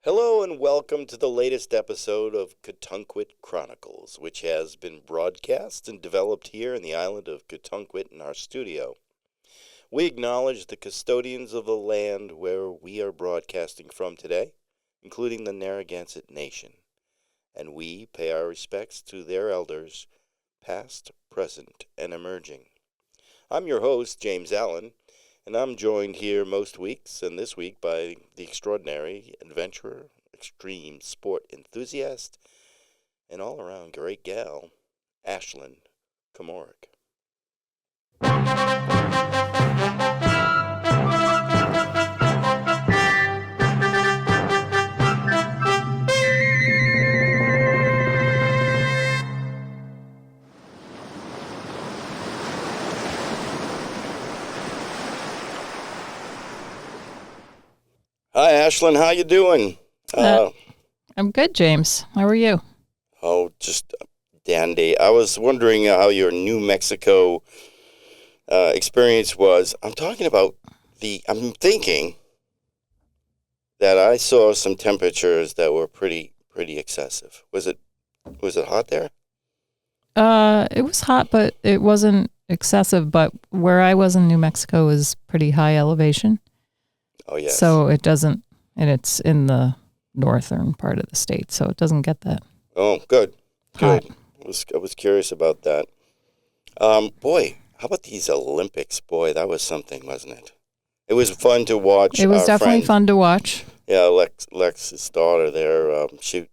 Hello and welcome to the latest episode of Catunquit Chronicles, which has been broadcast and developed here in the island of Catunquit in our studio. We acknowledge the custodians of the land where we are broadcasting from today, including the Narragansett Nation, and we pay our respects to their elders, past, present, and emerging. I'm your host, James Allen, and I'm joined here most weeks, and this week by the extraordinary adventurer, extreme sport enthusiast, and all-around great gal, Ashlyn Komorick. Hi, Ashlyn. How you doing? I'm good, James. How are you? Just dandy. I was wondering how your New Mexico experience was. I'm thinking that I saw some temperatures that were pretty excessive. Was it hot there? It was hot, but it wasn't excessive. But where I was in New Mexico is pretty high elevation. Oh, yes. So it doesn't, and it's in the northern part of the state, so it doesn't get that. Oh, good. Hot. I was curious about that. Boy, how about these Olympics? Boy, that was something, wasn't it? It was fun to watch. It was definitely fun to watch. Yeah, Lex's daughter there. She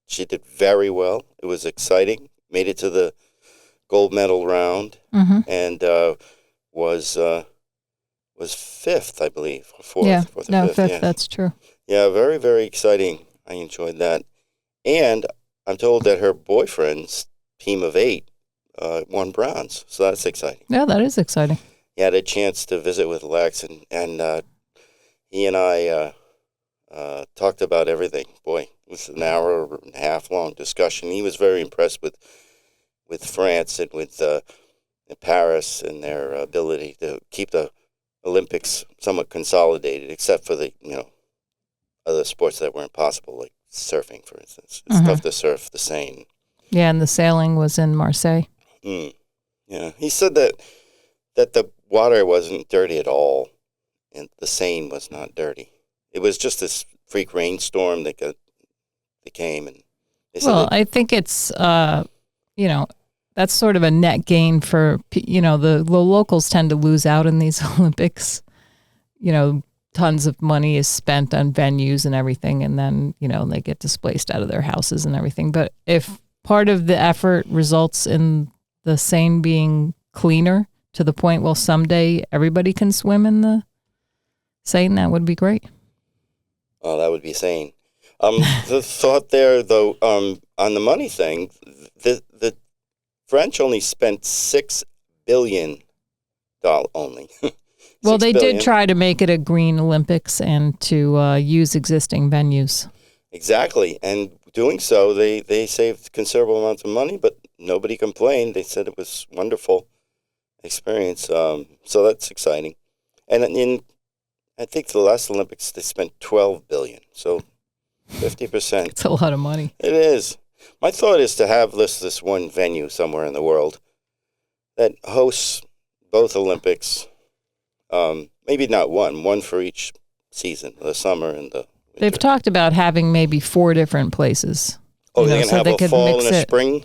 did very well. It was exciting. Made it to the gold medal round, and was fifth, I believe, or fourth. Yeah, Fourth or fifth. fifth. Yeah. That's true. Yeah, very, very exciting. I enjoyed that. And I'm told that her boyfriend's team of 8 won bronze, so that's exciting. Yeah, that is exciting. Yeah, I had a chance to visit with Lex, and he and I talked about everything. Boy, it was an hour and a half long discussion. He was very impressed with France and with Paris and their ability to keep the Olympics somewhat consolidated, except for the other sports that weren't possible, like surfing, for instance. It's tough to surf the Seine. Yeah, and the sailing was in Marseille. Yeah, he said that the water wasn't dirty at all, and the Seine was not dirty. It was just this freak rainstorm that came, and they said I think it's that's sort of a net gain for the locals tend to lose out in these Olympics. Tons of money is spent on venues and everything, and then, they get displaced out of their houses and everything. But if part of the effort results in the Seine being cleaner to the point, well, someday everybody can swim in the Seine, that would be great. Oh, that would be sane. The thought there, though, on the money thing, the French only spent $6 billion only. Well, they billion. did try to make it a green Olympics and to use existing venues. Exactly. And doing so, they saved considerable amounts of money, but nobody complained. They said it was a wonderful experience. So that's exciting. And I think the last Olympics, they spent $12 billion. So 50%. It's a lot of money. It is. My thought is to have this one venue somewhere in the world that hosts both Olympics. Maybe not one for each season, the summer and the winter. They've talked about having maybe 4 different places. Oh, they're going to have a fall and a spring?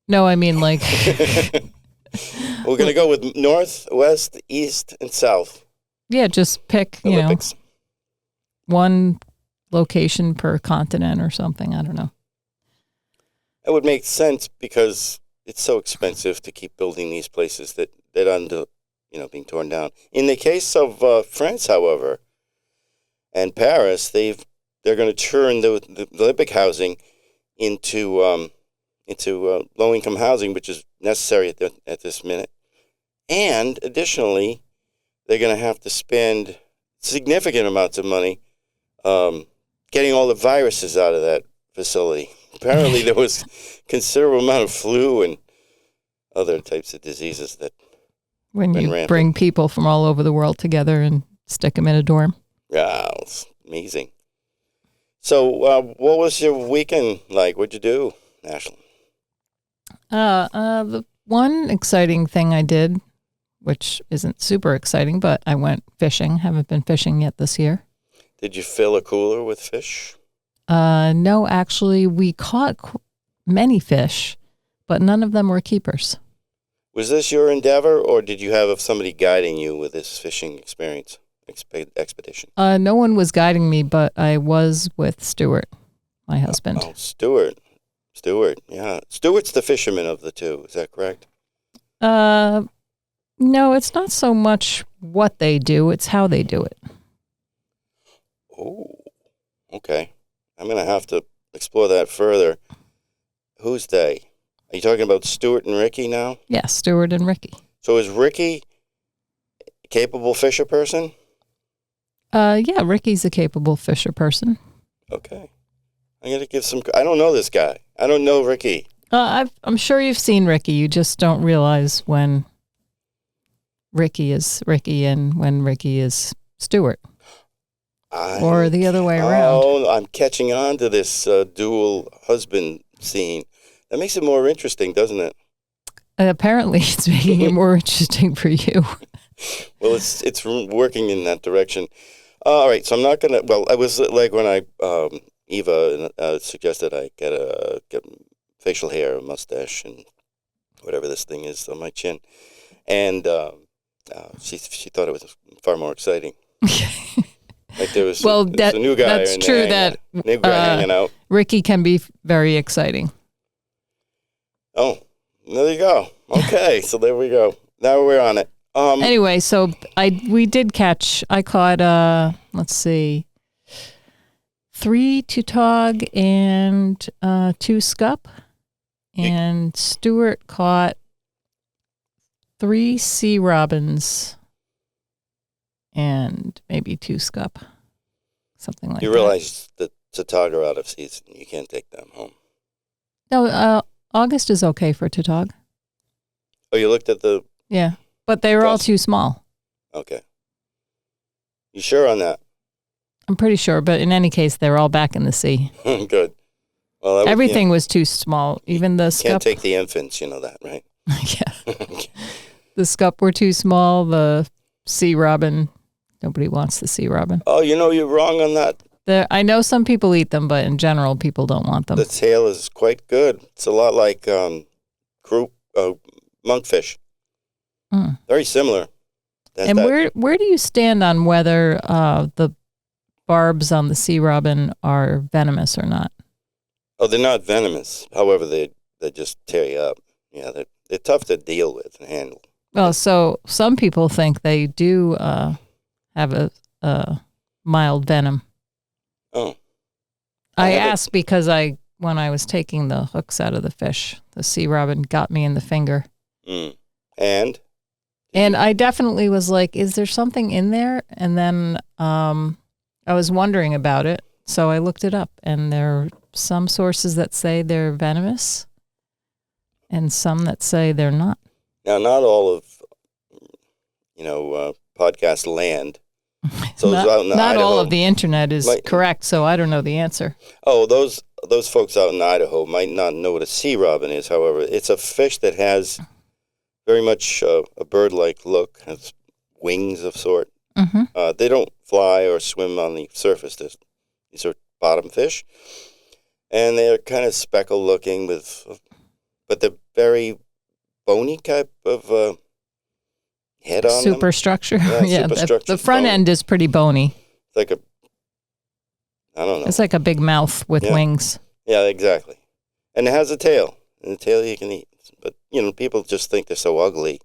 No, I mean like... We're going to go with north, west, east, and south. Yeah, just pick, Olympics. One location per continent or something. I don't know. It would make sense because it's so expensive to keep building these places that under being torn down. In the case of France, however, and Paris, they're going to turn the Olympic housing into low-income housing, which is necessary at this minute. And additionally, they're going to have to spend significant amounts of money getting all the viruses out of that facility. Apparently, there was considerable amount of flu and other types of diseases that when you bring people from all over the world together and stick them in a dorm. Yeah, it's amazing. So, what was your weekend like? What'd you do, Ashley? The one exciting thing I did, which isn't super exciting, but I went fishing. Haven't been fishing yet this year. Did you fill a cooler with fish? No, actually, we caught many fish, but none of them were keepers. Was this your endeavor, or did you have somebody guiding you with this fishing experience expedition? No one was guiding me, but I was with Stuart, my husband. Oh, Stuart, yeah. Stuart's the fisherman of the two. Is that correct? No, it's not so much what they do; it's how they do it. Oh, okay. I'm going to have to explore that further. Who's they? Are you talking about Stuart and Ricky now? Yeah, Stuart and Ricky. So is Ricky a capable fisher person? Yeah, Ricky's a capable fisher person. Okay. I'm going to give some... I don't know this guy. I don't know Ricky. I'm sure you've seen Ricky. You just don't realize when Ricky is Ricky and when Ricky is Stuart. Or the other way around. Oh, I'm catching on to this dual husband scene. That makes it more interesting, doesn't it? Apparently, it's making it more interesting for you. Well, it's working in that direction. All right, so I'm not gonna. Well, I was like when Eva suggested I get facial hair, a mustache, and whatever this thing is on my chin, and she thought it was far more exciting. Like there was a new guy. That's true. That new guy hanging out. Ricky can be very exciting. Oh, there you go. Okay, so there we go. Now we're on it. Anyway, so I caught let's see, 3 tautog and 2 scup, and Stuart caught 3 sea robins and maybe 2 scup, something like that. You realize that tautog are out of season. You can't take them home. No, August is okay for tautog. Oh, you looked at the... Yeah, but they were all too small. Okay. You sure on that? I'm pretty sure, but in any case, they're all back in the sea. Good. Well, everything was too small. Even the scup. Can't take the infants, you know that, right? Yeah. The scup were too small. The sea robin, nobody wants the sea robin. Oh, you know you're wrong on that. I know some people eat them, but in general, people don't want them. The tail is quite good. It's a lot like monkfish. Mm. Very similar. And where do you stand on whether the barbs on the sea robin are venomous or not? Oh, they're not venomous. However, they just tear you up. Yeah, they're tough to deal with and handle. Well, so some people think they do have a mild venom. Oh. I asked because when I was taking the hooks out of the fish, the sea robin got me in the finger. Mm. And I definitely was like, is there something in there? And then I was wondering about it. So I looked it up, and there are some sources that say they're venomous and some that say they're not. Now, not all of, podcast land. So not out in Idaho, all of the internet is correct, so I don't know the answer. Oh, those folks out in Idaho might not know what a sea robin is. However, it's a fish that has very much a bird-like look, has wings of sort. Mm-hmm. They don't fly or swim on the surface. These are bottom fish, and they're kind of speckle-looking but they're very bony type of head on superstructure. them. Yeah, superstructure. The front end is pretty bony. It's like I don't know. It's like a big mouth with wings. Yeah, exactly. And it has a tail. And the tail you can eat. But, people just think they're so ugly.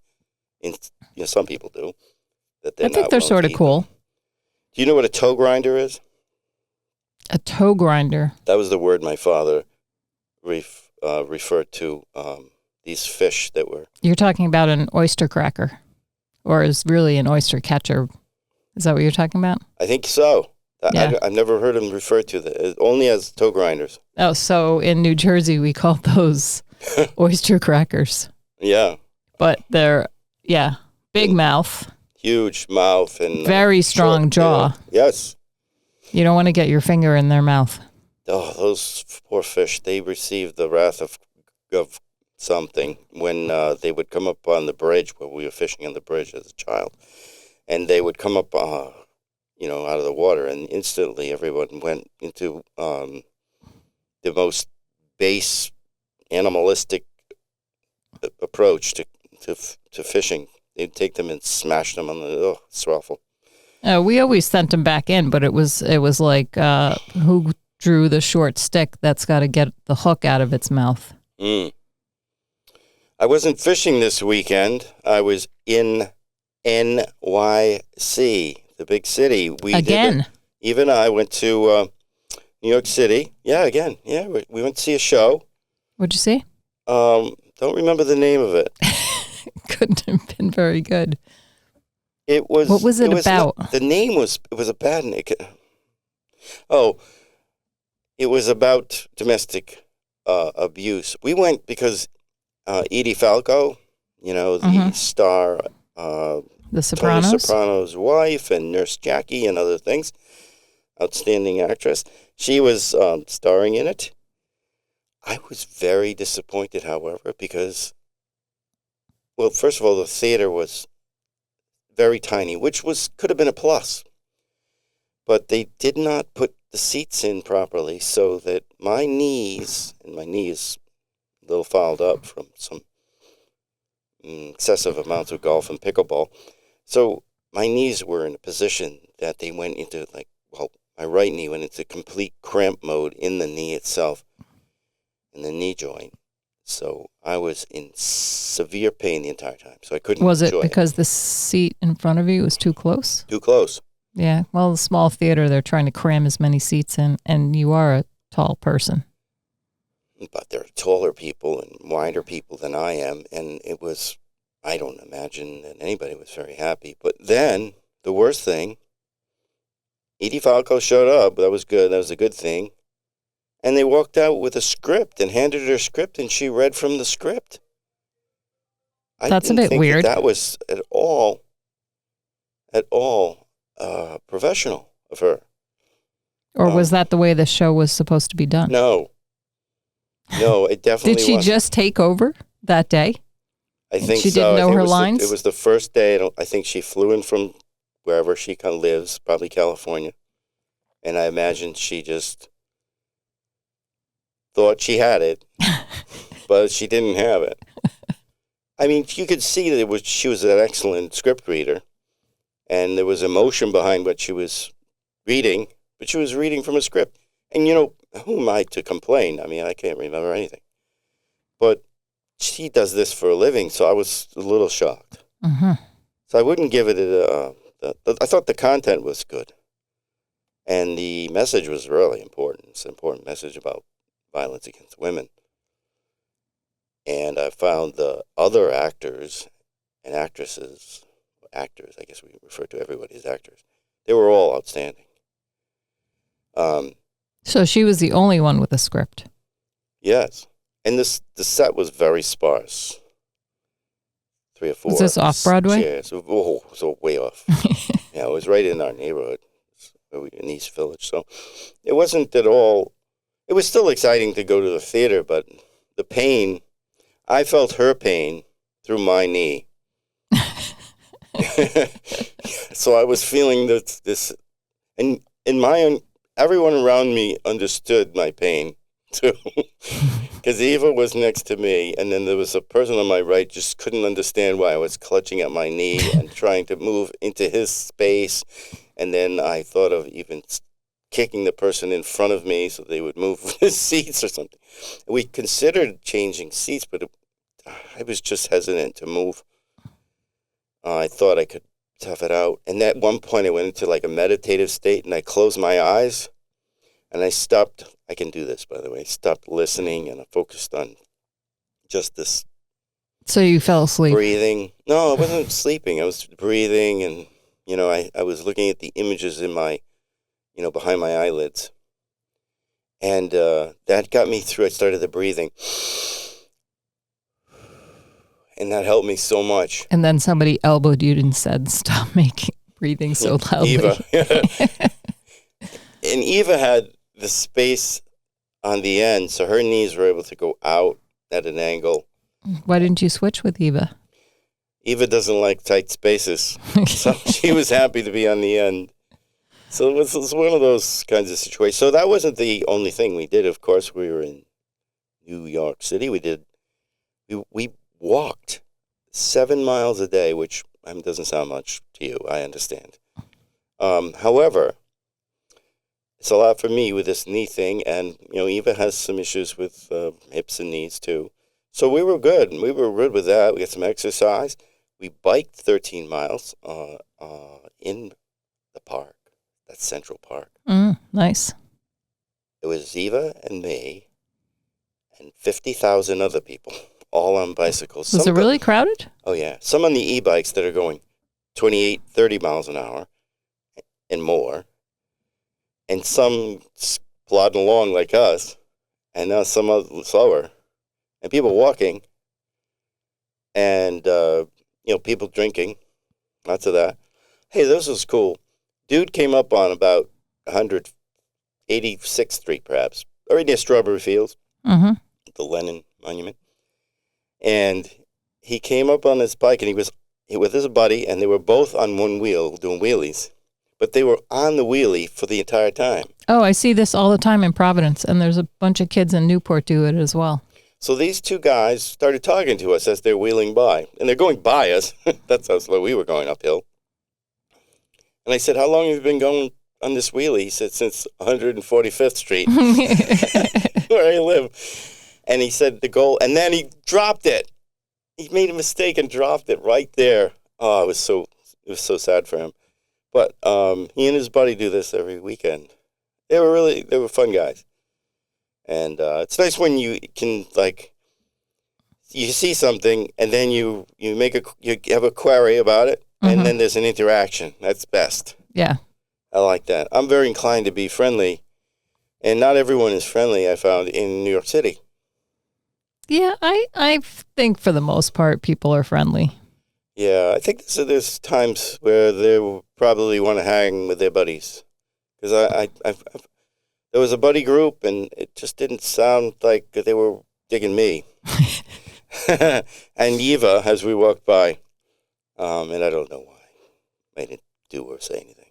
Some people do. I think they're sort of cool. Do you know what a toe grinder is? A toe grinder? That was the word my father referred to these fish that were... You're talking about an oyster cracker. Or is really an oyster catcher. Is that what you're talking about? I think so. Yeah. I've never heard them referred to only as toe grinders. Oh, so in New Jersey we call those oyster crackers. Yeah. But they're, big mouth. Huge mouth and... very strong jaw. Yes. You don't want to get your finger in their mouth. Oh, those poor fish, they received the wrath of something when they would come up on the bridge where we were fishing on the bridge as a child. And they would come up, out of the water, and instantly everyone went into the most base animalistic approach to fishing. They'd take them and smash them on the, it's awful. We always sent them back in, but it was like who drew the short stick that's got to get the hook out of its mouth. I wasn't fishing this weekend. I was in NYC, the big city. Again? Eve and I went to New York City. Yeah, again. Yeah, we went to see a show. What'd you see? Don't remember the name of it. Couldn't have been very good. It was. What was it about? The name was. It was a bad name. Oh, it was about domestic abuse. We went because Edie Falco, the star, The Sopranos? Tony Soprano's wife, and Nurse Jackie, and other things. Outstanding actress. She was starring in it. I was very disappointed, however, because, well, first of all, the theater was very tiny, which could have been a plus. But they did not put the seats in properly, so that my knee is a little fouled up from some excessive amounts of golf and pickleball. So my knees were in a position that they went into, my right knee went into complete cramp mode in the knee itself, in the knee joint. So I was in severe pain the entire time, so I couldn't Was it enjoy because the seat in front of you was too close? Too close. Yeah. Well, the small theater, they're trying to cram as many seats in, and you are a tall person. But there are taller people and wider people than I am, and I don't imagine that anybody was very happy. But then, the worst thing, Edie Falco showed up. That was good. That was a good thing. And they walked out with a script and handed her a script, and she read from the script. That's a bit weird. That was at all professional of her. Or was that the way the show was supposed to be done? No, it definitely Did she wasn't. just take over that day? I think she so. didn't know her lines? It was the first day. I think she flew in from wherever she kind of lives, probably California. And I imagine she just thought she had it, but she didn't have it. I mean, you could see that she was an excellent script reader, and there was emotion behind what she was reading, but she was reading from a script. And, who am I to complain? I mean, I can't remember anything. But she does this for a living, so I was a little shocked. Mm-hmm. So I wouldn't give it I thought the content was good. And the message was really important. It's an important message about violence against women. And I found the other actors and actresses, I guess we refer to everybody as actors, they were all outstanding. So she was the only one with a script. Yes. And the set was very sparse. 3 or 4. Was this off-Broadway? Yeah, so way off. Yeah, it was right in our neighborhood, in East Village. So it wasn't at all, it was still exciting to go to the theater, but the pain, I felt her pain through my knee. So I was feeling this, and everyone around me understood my pain too, because Eva was next to me, and then there was a person on my right just couldn't understand why I was clutching at my knee and trying to move into his space, and then I thought of even kicking the person in front of me so they would move the seats or something. We considered changing seats, but I was just hesitant to move. I thought I could tough it out. And at one point I went into like a meditative state, and I closed my eyes and I stopped. I can do this, by the way. Stopped listening, and I focused on just this. So you fell asleep? Breathing. No, I wasn't sleeping. I was breathing, and, I was looking at the images in my, behind my eyelids. And that got me through. I started the breathing. And that helped me so much. And then somebody elbowed you and said, "Stop breathing so loudly." Eva. And Eva had the space on the end, so her knees were able to go out at an angle. Why didn't you switch with Eva? Eva doesn't like tight spaces, so she was happy to be on the end. So it was one of those kinds of situations. So that wasn't the only thing we did. Of course, we were in New York City. We walked 7 miles a day, which doesn't sound much to you. I understand. However, it's a lot for me with this knee thing, and Eva has some issues with hips and knees too. So we were good. We were good with that. We got some exercise. We biked 13 miles in the park. That's Central Park. Nice. It was Eva and me and 50,000 other people, all on bicycles. Was it really crowded? Oh, yeah. Some on the e-bikes that are going 28, 30 miles an hour and more. And some plodding along like us. And now some slower. And people walking. And, people drinking. Lots of that. Hey, this was cool. Dude came up on about 186th Street, perhaps, right near Strawberry Fields, the Lenin Monument. And he came up on his bike, and he was with his buddy, and they were both on one wheel doing wheelies. But they were on the wheelie for the entire time. Oh, I see this all the time in Providence, and there's a bunch of kids in Newport do it as well. So these two guys started talking to us as they're wheeling by, and they're going by us. That's how slow we were going uphill. And I said, how long have you been going on this wheelie? He said, since 145th Street, where I live. And he said the goal, and then he dropped it. He made a mistake and dropped it right there. Oh, it was so sad for him. But he and his buddy do this every weekend. They were fun guys. And it's nice when you can, you see something, and then you have a query about it. And then there's an interaction. That's best. Yeah. I like that. I'm very inclined to be friendly. And not everyone is friendly, I found, in New York City. Yeah, I think for the most part, people are friendly. Yeah, I think there's times where they probably want to hang with their buddies. Because there was a buddy group, and it just didn't sound like they were digging me. And Eva, as we walked by, and I don't know why I didn't do or say anything.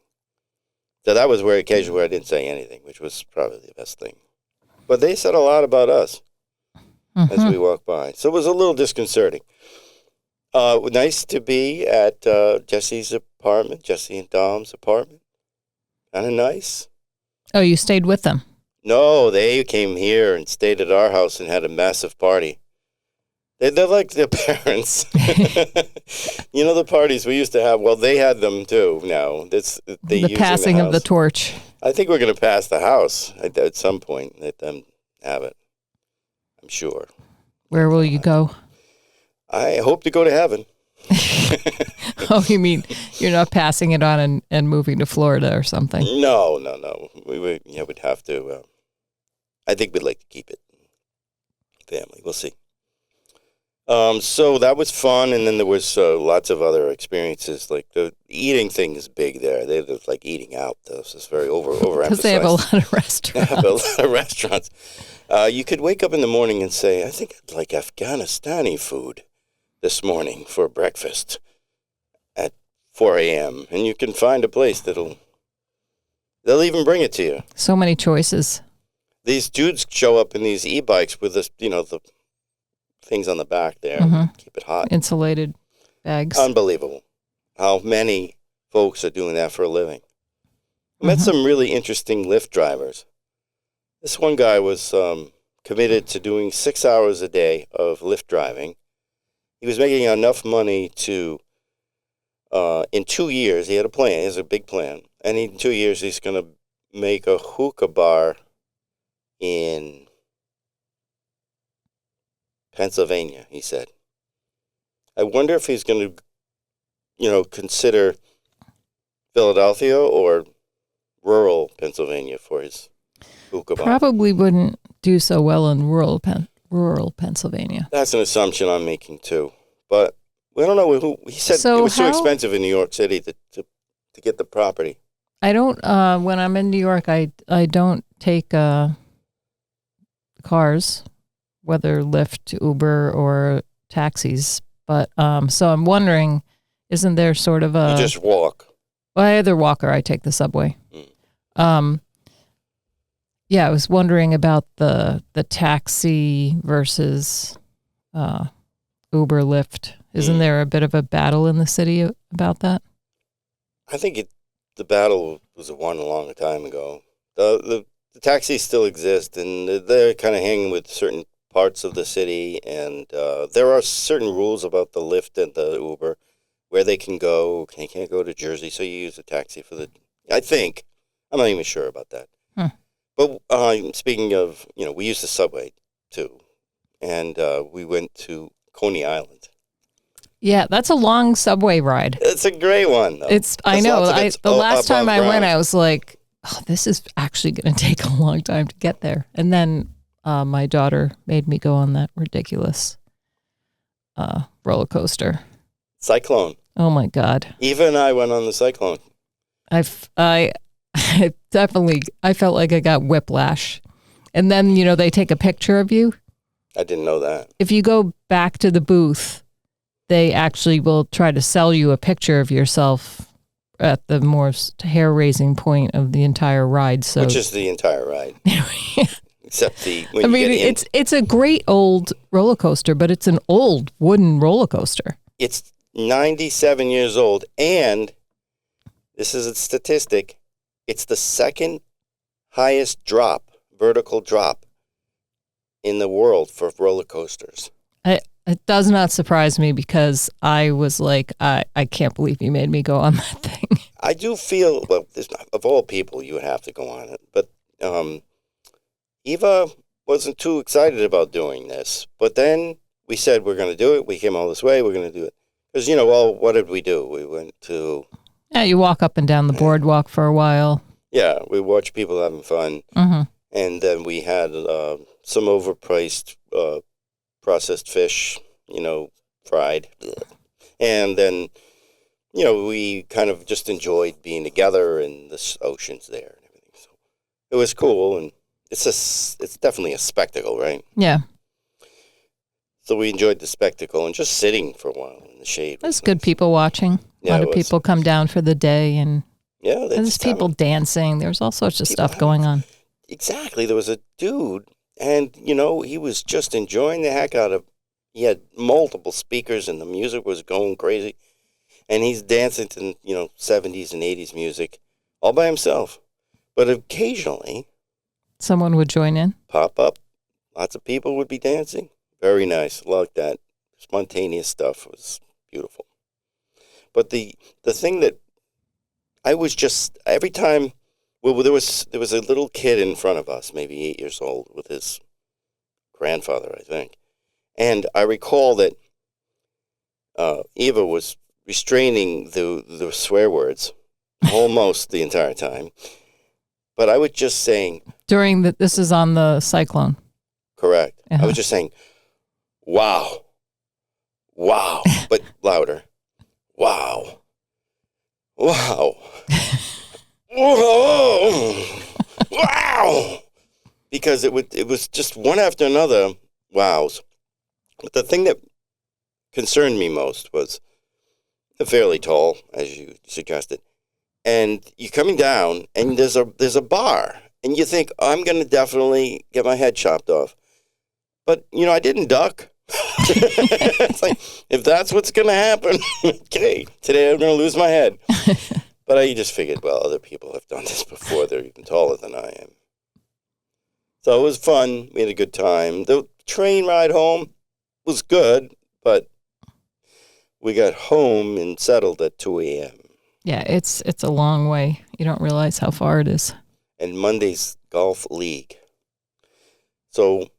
So that was very occasional where I didn't say anything, which was probably the best thing. But they said a lot about us as we walked by. So it was a little disconcerting. Nice to be at Jesse's apartment, Jesse and Dom's apartment. Kind of nice. Oh, you stayed with them? No, they came here and stayed at our house and had a massive party. They're like their parents. The parties we used to have, well, they had them too now. The passing of the torch. I think we're going to pass the house at some point. Let them have it. I'm sure. Where will you go? I hope to go to heaven. Oh, you mean you're not passing it on and moving to Florida or something? No. We'd have to. I think we'd like to keep it. Family. We'll see. So that was fun, and then there was lots of other experiences. Like the eating thing is big there. They just like eating out. This is very overemphasized. Because they have a lot of restaurants. They have a lot of restaurants. You could wake up in the morning and say, I think I'd like Afghanistani food this morning for breakfast at 4 a.m. And you can find a place they'll even bring it to you. So many choices. These dudes show up in these e-bikes with this, the things on the back there. Keep it hot. Insulated bags. Unbelievable how many folks are doing that for a living. I met some really interesting Lyft drivers. This one guy was committed to doing 6 hours a day of Lyft driving. He was making enough money to, in 2 years, he had a plan. He has a big plan. And in 2 years, he's going to make a hookah bar in Pennsylvania, he said. I wonder if he's going to, consider Philadelphia or rural Pennsylvania for his hookah bar. Probably wouldn't do so well in rural Pennsylvania. That's an assumption I'm making too. But we don't know. He said it was too expensive in New York City to get the property. I don't. When I'm in New York, I don't take cars, whether Lyft, Uber, or taxis. But so I'm wondering, isn't there sort of You a just walk. well, I either walk or I take the subway. Yeah, I was wondering about the taxi versus Uber, Lyft. Isn't there a bit of a battle in the city about that? I think the battle was won a long time ago. The taxis still exist, and they're kind of hanging with certain parts of the city, and there are certain rules about the Lyft and the Uber, where they can go. They can't go to Jersey, so you use a taxi for the. I think I'm not even sure about that. But speaking of, we used the subway too, and we went to Coney Island. Yeah, that's a long subway ride. It's a great one, though. I know. The last time I went, I was like, oh, this is actually going to take a long time to get there. And then my daughter made me go on that ridiculous roller coaster. Cyclone. Oh my God. Eva and I went on the Cyclone. I definitely, I felt like I got whiplash. And then, they take a picture of you. I didn't know that. If you go back to the booth, they actually will try to sell you a picture of yourself at the more hair-raising point of the entire ride. So, which is the entire ride. Except it's a great old roller coaster, but it's an old wooden roller coaster. It's 97 years old, and this is a statistic. It's the second highest vertical drop in the world for roller coasters. It does not surprise me because I was like, I can't believe you made me go on that thing. I do feel, well, of all people, you would have to go on it. But Eva wasn't too excited about doing this. But then we said we're going to do it. We came all this way. We're going to do it. Because, what did we do? We went to... Yeah, you walk up and down the boardwalk for a while. Yeah, we watched people having fun. Mm-hmm. And then we had some overpriced processed fish, fried. And then, we kind of just enjoyed being together, and the ocean's there and everything. So it was cool, and it's definitely a spectacle, right? Yeah. So we enjoyed the spectacle and just sitting for a while in the shade. There's good people watching. Yeah, a lot of people come down for the day, and there's people dancing. There's all sorts of stuff going on. Exactly. There was a dude, and, he was just enjoying the heck out of. He had multiple speakers, and the music was going crazy. And he's dancing to, 70s and 80s music all by himself. But occasionally, someone would join in. Pop up. Lots of people would be dancing. Very nice. Like that. Spontaneous stuff was beautiful. But the thing that I was just, every time, well, there was a little kid in front of us, maybe 8 years old, with his grandfather, I think. And I recall that Eva was restraining the swear words almost the entire time. But I was just saying... This is on the Cyclone. Correct. Uh-huh. I was just saying, wow, but louder. Wow. Whoa. Wow. Because it was just one after another wows. But the thing that concerned me most was fairly tall, as you suggested. And you're coming down, and there's a bar. And you think, I'm going to definitely get my head chopped off. But, I didn't duck. It's like, if that's what's going to happen, okay, today I'm going to lose my head. But I just figured, well, other people have done this before. They're even taller than I am. So it was fun. We had a good time. The train ride home was good, but we got home and settled at 2 a.m. Yeah, it's a long way. You don't realize how far it is. And Monday's golf league. So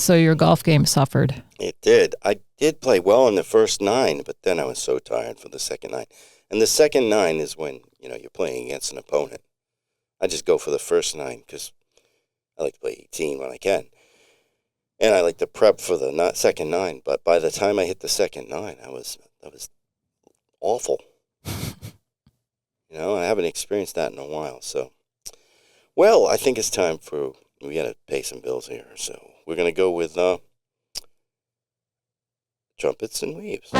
your golf game suffered. It did. I did play well in the first 9, but then I was so tired for the second 9. And the second 9 is when, you're playing against an opponent. I just go for the first 9 because I like to play 18 when I can. And I like to prep for the second 9. But by the time I hit the second 9, I was awful. I haven't experienced that in a while. So, well, I think it's time for we got to pay some bills here. So we're going to go with trumpets and weaves.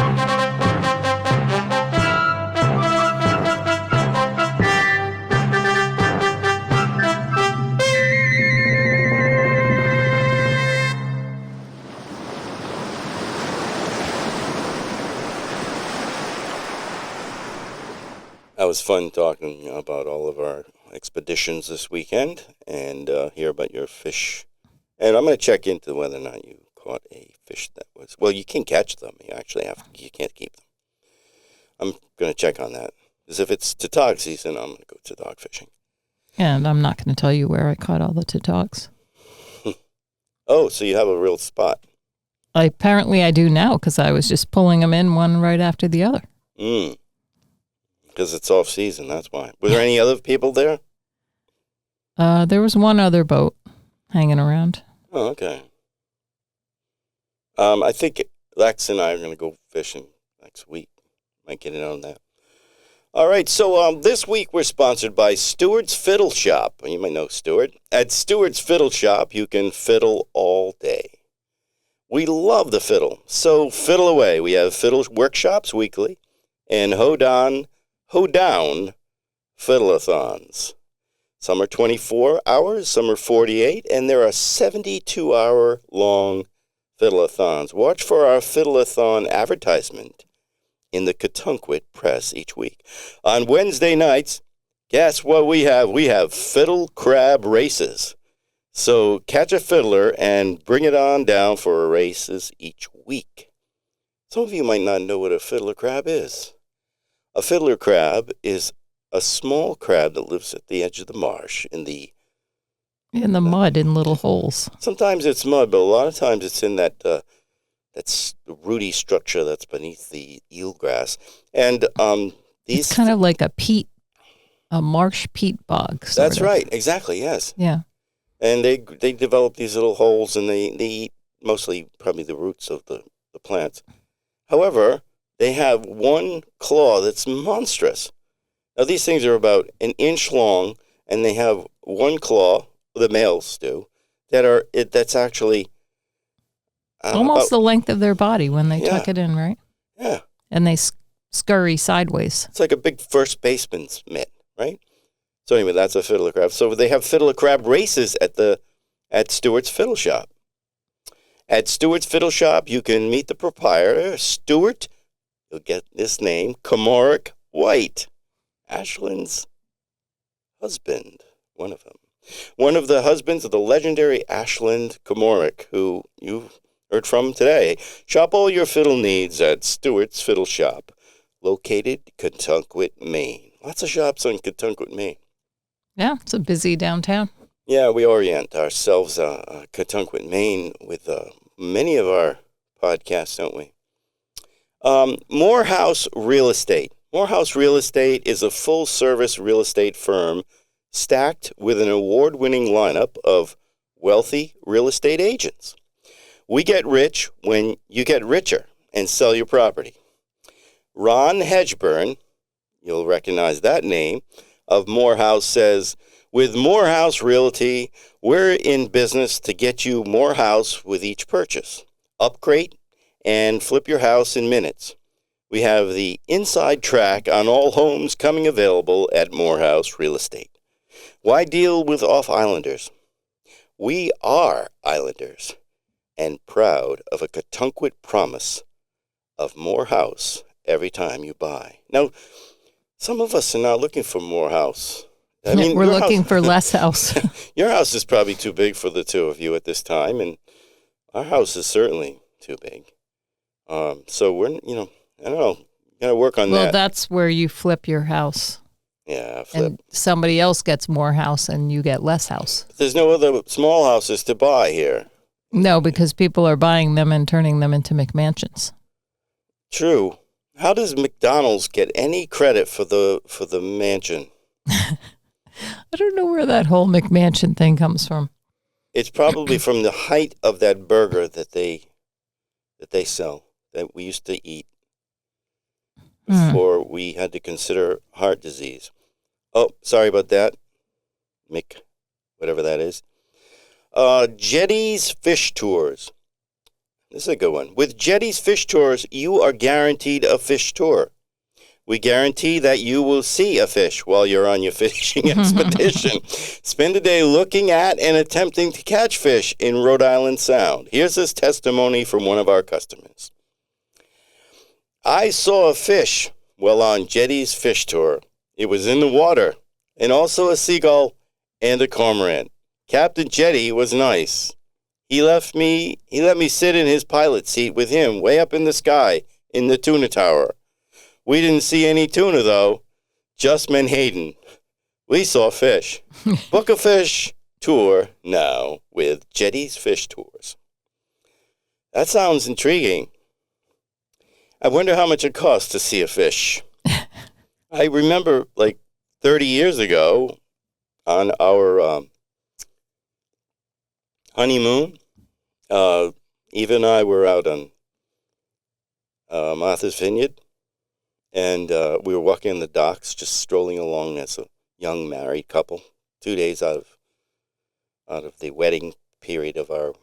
That was fun talking about all of our expeditions this weekend and hear about your fish. And I'm going to check into whether or not you caught a fish that was... Well, you can catch them. You can't keep them. I'm going to check on that. Because if it's tautog season, I'm going to go tautog fishing. And I'm not going to tell you where I caught all the tautags. Oh, so you have a real spot. Apparently I do now because I was just pulling them in one right after the other. Because it's off season, that's why. Were there any other people there? There was one other boat hanging around. Oh, okay. I think Lex and I are going to go fishing next week. Might get in on that. All right, so this week we're sponsored by Stewart's Fiddle Shop. You might know Stewart. At Stewart's Fiddle Shop, you can fiddle all day. We love the fiddle, so fiddle away. We have fiddle workshops weekly and hoedown fiddle-a-thons. Some are 24 hours, some are 48, and there are 72-hour-long fiddle-a-thons. Watch for our fiddle-a-thon advertisement in the Catunquit press each week. On Wednesday nights, guess what we have? We have fiddle crab races. So catch a fiddler and bring it on down for races each week. Some of you might not know what a fiddler crab is. A fiddler crab is a small crab that lives at the edge of the marsh in the mud in little holes. Sometimes it's mud, but a lot of times it's in that's the rooty structure that's beneath the eelgrass. And it's kind of like a marsh peat bog. That's right, exactly, yes. Yeah. And they develop these little holes, and they eat mostly probably the roots of the plants. However, they have one claw that's monstrous. Now, these things are about an inch long, and they have one claw, the males do, that's actually... almost the length of their body when they tuck it in, right? Yeah. And they scurry sideways. It's like a big first baseman's mitt, right? So anyway, that's a fiddler crab. So they have fiddler crab races at Stewart's Fiddle Shop. At Stewart's Fiddle Shop, you can meet the proprietor, Stewart, you'll get this name, Comoric White, Ashland's husband, one of them. One of the husbands of the legendary Ashland Comoric, who you heard from today. Shop all your fiddle needs at Stewart's Fiddle Shop, located Catunquit, Maine. Lots of shops on Catunquit, Maine. Yeah, it's a busy downtown. Yeah, we orient ourselves Catunquit, Maine with many of our podcasts, don't we? Morehouse Real Estate. Morehouse Real Estate is a full-service real estate firm stacked with an award-winning lineup of wealthy real estate agents. We get rich when you get richer and sell your property. Ron Hedgeburn, you'll recognize that name, of Morehouse says, with Morehouse Realty, we're in business to get you more house with each purchase. Upgrade and flip your house in minutes. We have the inside track on all homes coming available at Morehouse Real Estate. Why deal with off-islanders? We are islanders and proud of a Catunquit promise of more house every time you buy. Now, some of us are not looking for more house. I mean, we're looking for less house. Your house is probably too big for the two of you at this time, and our house is certainly too big. So we're, I don't know, got to work on that. Well, that's where you flip your house. Yeah, flip. And somebody else gets more house and you get less house. But there's no other small houses to buy here. No, because people are buying them and turning them into McMansions. True. How does McDonald's get any credit for the mansion? I don't know where that whole McMansion thing comes from. It's probably from the height of that burger that they sell, that we used to eat before we had to consider heart disease. Oh, sorry about that, Mick, whatever that is. Jetty's Fish Tours. This is a good one. With Jetty's Fish Tours, you are guaranteed a fish tour. We guarantee that you will see a fish while you're on your fishing expedition. Spend a day looking at and attempting to catch fish in Rhode Island Sound. Here's this testimony from one of our customers. I saw a fish while on Jetty's Fish Tour. It was in the water, and also a seagull and a cormorant. Captain Jetty was nice. He let me sit in his pilot seat with him way up in the sky in the tuna tower. We didn't see any tuna, though, just menhaden. We saw fish. Book a fish tour now with Jetty's Fish Tours. That sounds intriguing. I wonder how much it costs to see a fish. I remember, like, 30 years ago on our honeymoon, Eva and I were out on Martha's Vineyard. And we were walking on the docks, just strolling along as a young married couple, 2 days out of the wedding period of our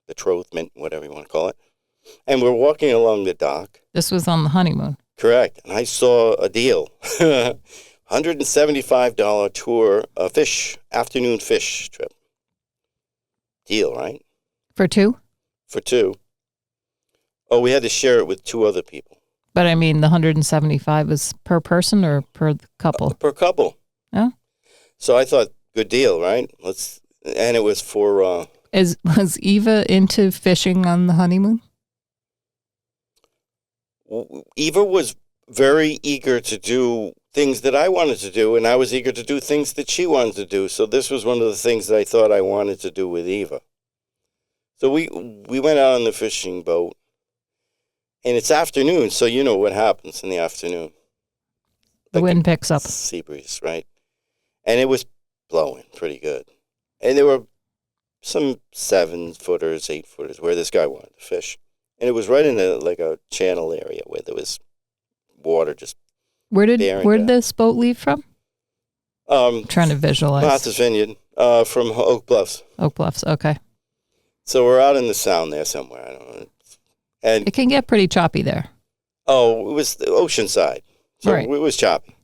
betrothment, whatever you want to call it. And we're walking along the dock. This was on the honeymoon. Correct. And I saw a deal. $175 tour, afternoon fish trip. Deal, right? For two? For two. Oh, we had to share it with two other people. But I mean, the 175 is per person or per couple? Per couple. Oh. So I thought, good deal, right? And it was for... Was Eva into fishing on the honeymoon? Eva was very eager to do things that I wanted to do, and I was eager to do things that she wanted to do. So this was one of the things that I thought I wanted to do with Eva. So we went out on the fishing boat. And it's afternoon, so you know what happens in the afternoon. The wind picks up. Sea breeze, right? And it was blowing pretty good. And there were some 7-footers, 8-footers where this guy wanted to fish. And it was right in a channel area where there was water just Where did this boat leave from? Trying to visualize. Martha's Vineyard, from Oak Bluffs. Oak Bluffs, okay. So we're out in the Sound there somewhere. I don't know. And it can get pretty choppy there. Oh, it was the ocean side. So right. It was choppy.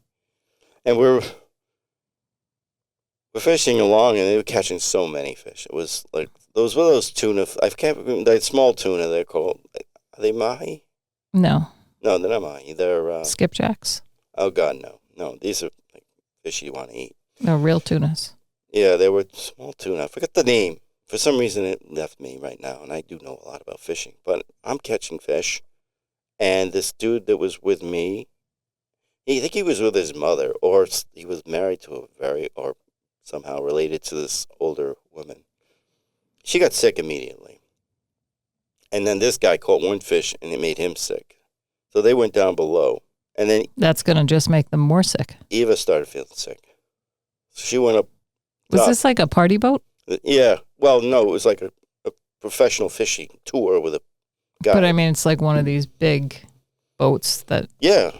And we're fishing along, and they were catching so many fish. It was like, those tuna, I can't remember, that small tuna they're called. Are they mahi? No. No, they're not mahi. They're... skipjacks? Oh, God, no. No, these are like fish you want to eat. No, real tunas. Yeah, they were small tuna. I forgot the name. For some reason, it left me right now, and I do know a lot about fishing. But I'm catching fish, and this dude that was with me, I think he was with his mother, or he was married to or somehow related to this older woman. She got sick immediately. And then this guy caught one fish, and it made him sick. So they went down below. And then... That's going to just make them more sick. Eva started feeling sick. So she went up... Was this like a party boat? Yeah. Well, no, it was like a professional fishing tour with a guy. But I mean, it's like one of these big boats that... Yeah.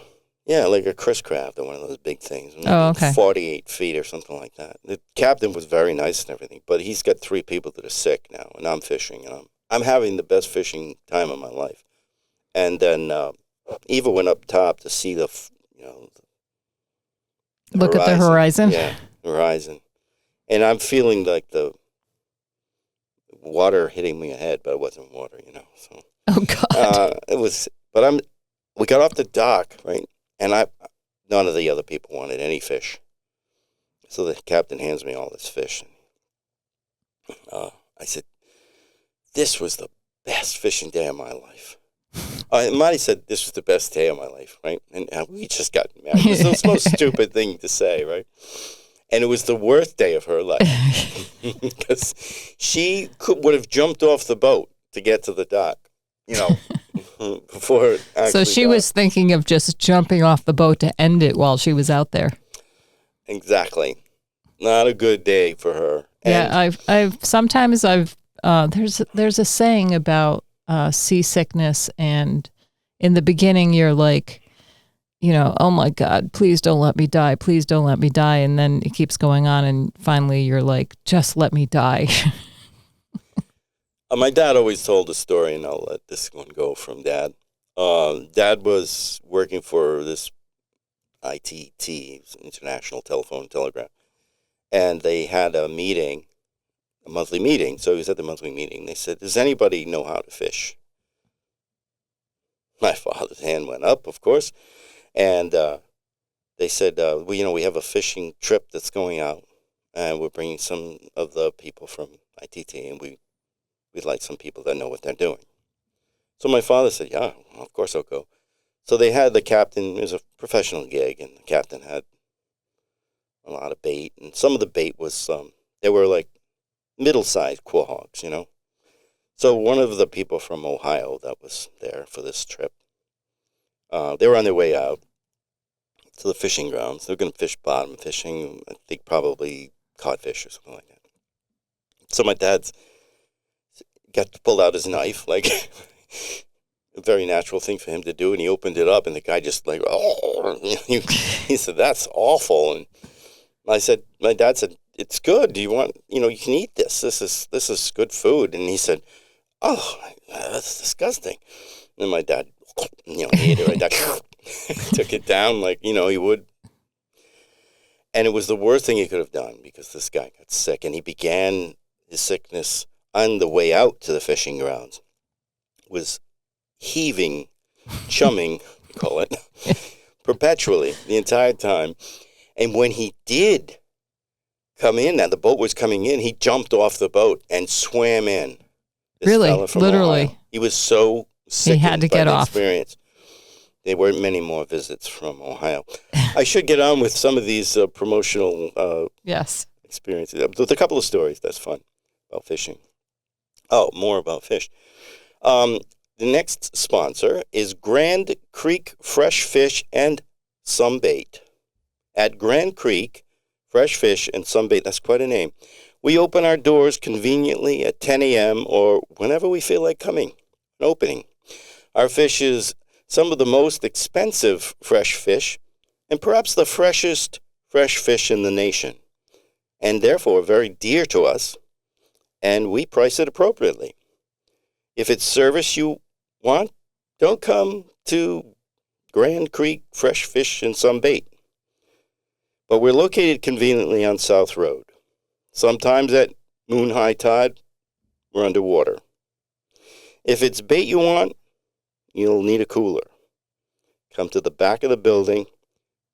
Yeah, like a Chris Craft or one of those big things. Oh, okay. 48 feet or something like that. The captain was very nice and everything, but he's got 3 people that are sick now, and I'm fishing, and I'm having the best fishing time of my life. And then Eva went up top to see the look at the horizon. Yeah, horizon. And I'm feeling like the water hitting me ahead, but it wasn't water, So oh God! It was, but we got off the dock, right? And none of the other people wanted any fish, so the captain hands me all this fish. I said, "This was the best fishing day of my life." Marty said, "This was the best day of my life," right? And we just got married. It was the most stupid thing to say, right? And it was the worst day of her life because she would have jumped off the boat to get to the dock, before it actually So she was thinking of just jumping off the boat to end it while she was out there. Exactly. Not a good day for her. Yeah, I've sometimes there's a saying about seasickness, and in the beginning you're like, oh my God, please don't let me die. Please don't let me die. And then it keeps going on. And finally you're like, just let me die. My dad always told a story, and I'll let this one go from Dad. Dad was working for this ITT, International Telephone and Telegraph, and they had a meeting, a monthly meeting. So he was at the monthly meeting. They said, "Does anybody know how to fish?" My father's hand went up, of course, and they said, we have a fishing trip that's going out, and we're bringing some of the people from ITT, and we'd like some people that know what they're doing." So my father said, "Yeah, well, of course I'll go." So they had the captain. It was a professional gig, and the captain had a lot of bait, and some of the bait was they were like middle-sized quahogs, So one of the people from Ohio that was there for this trip, they were on their way out to the fishing grounds. They were going to fish bottom fishing. I think probably codfish or something like that. So my dad's got to pull out his knife, like a very natural thing for him to do, and he opened it up, and the guy just like, oh, he said, "That's awful." And my dad said, "It's good. Do you want, you can eat this. This is good food." And he said, "Oh, that's disgusting." And my dad, ate it right there, took it down like, he would. And it was the worst thing he could have done because this guy got sick, and he began his sickness on the way out to the fishing grounds. Was heaving, chumming, you call it, perpetually the entire time. And when he did come in, and the boat was coming in, he jumped off the boat and swam in. This Really? fella from Literally? Ohio. He was so sickened He had to by get the off. experience. There weren't many more visits from Ohio. I should get on with some of these promotional Yes. experiences. With a couple of stories, that's fun, about fishing. Oh, more about fish. The next sponsor is Grand Creek Fresh Fish and Some Bait. At Grand Creek Fresh Fish and Some Bait, that's quite a name. We open our doors conveniently at 10 a.m. or whenever we feel like coming, an opening. Our fish is some of the most expensive fresh fish and perhaps the freshest fresh fish in the nation, and therefore very dear to us, and we price it appropriately. If it's service you want, don't come to Grand Creek Fresh Fish and Some Bait. But we're located conveniently on South Road. Sometimes at moon high tide, we're underwater. If it's bait you want, you'll need a cooler. Come to the back of the building.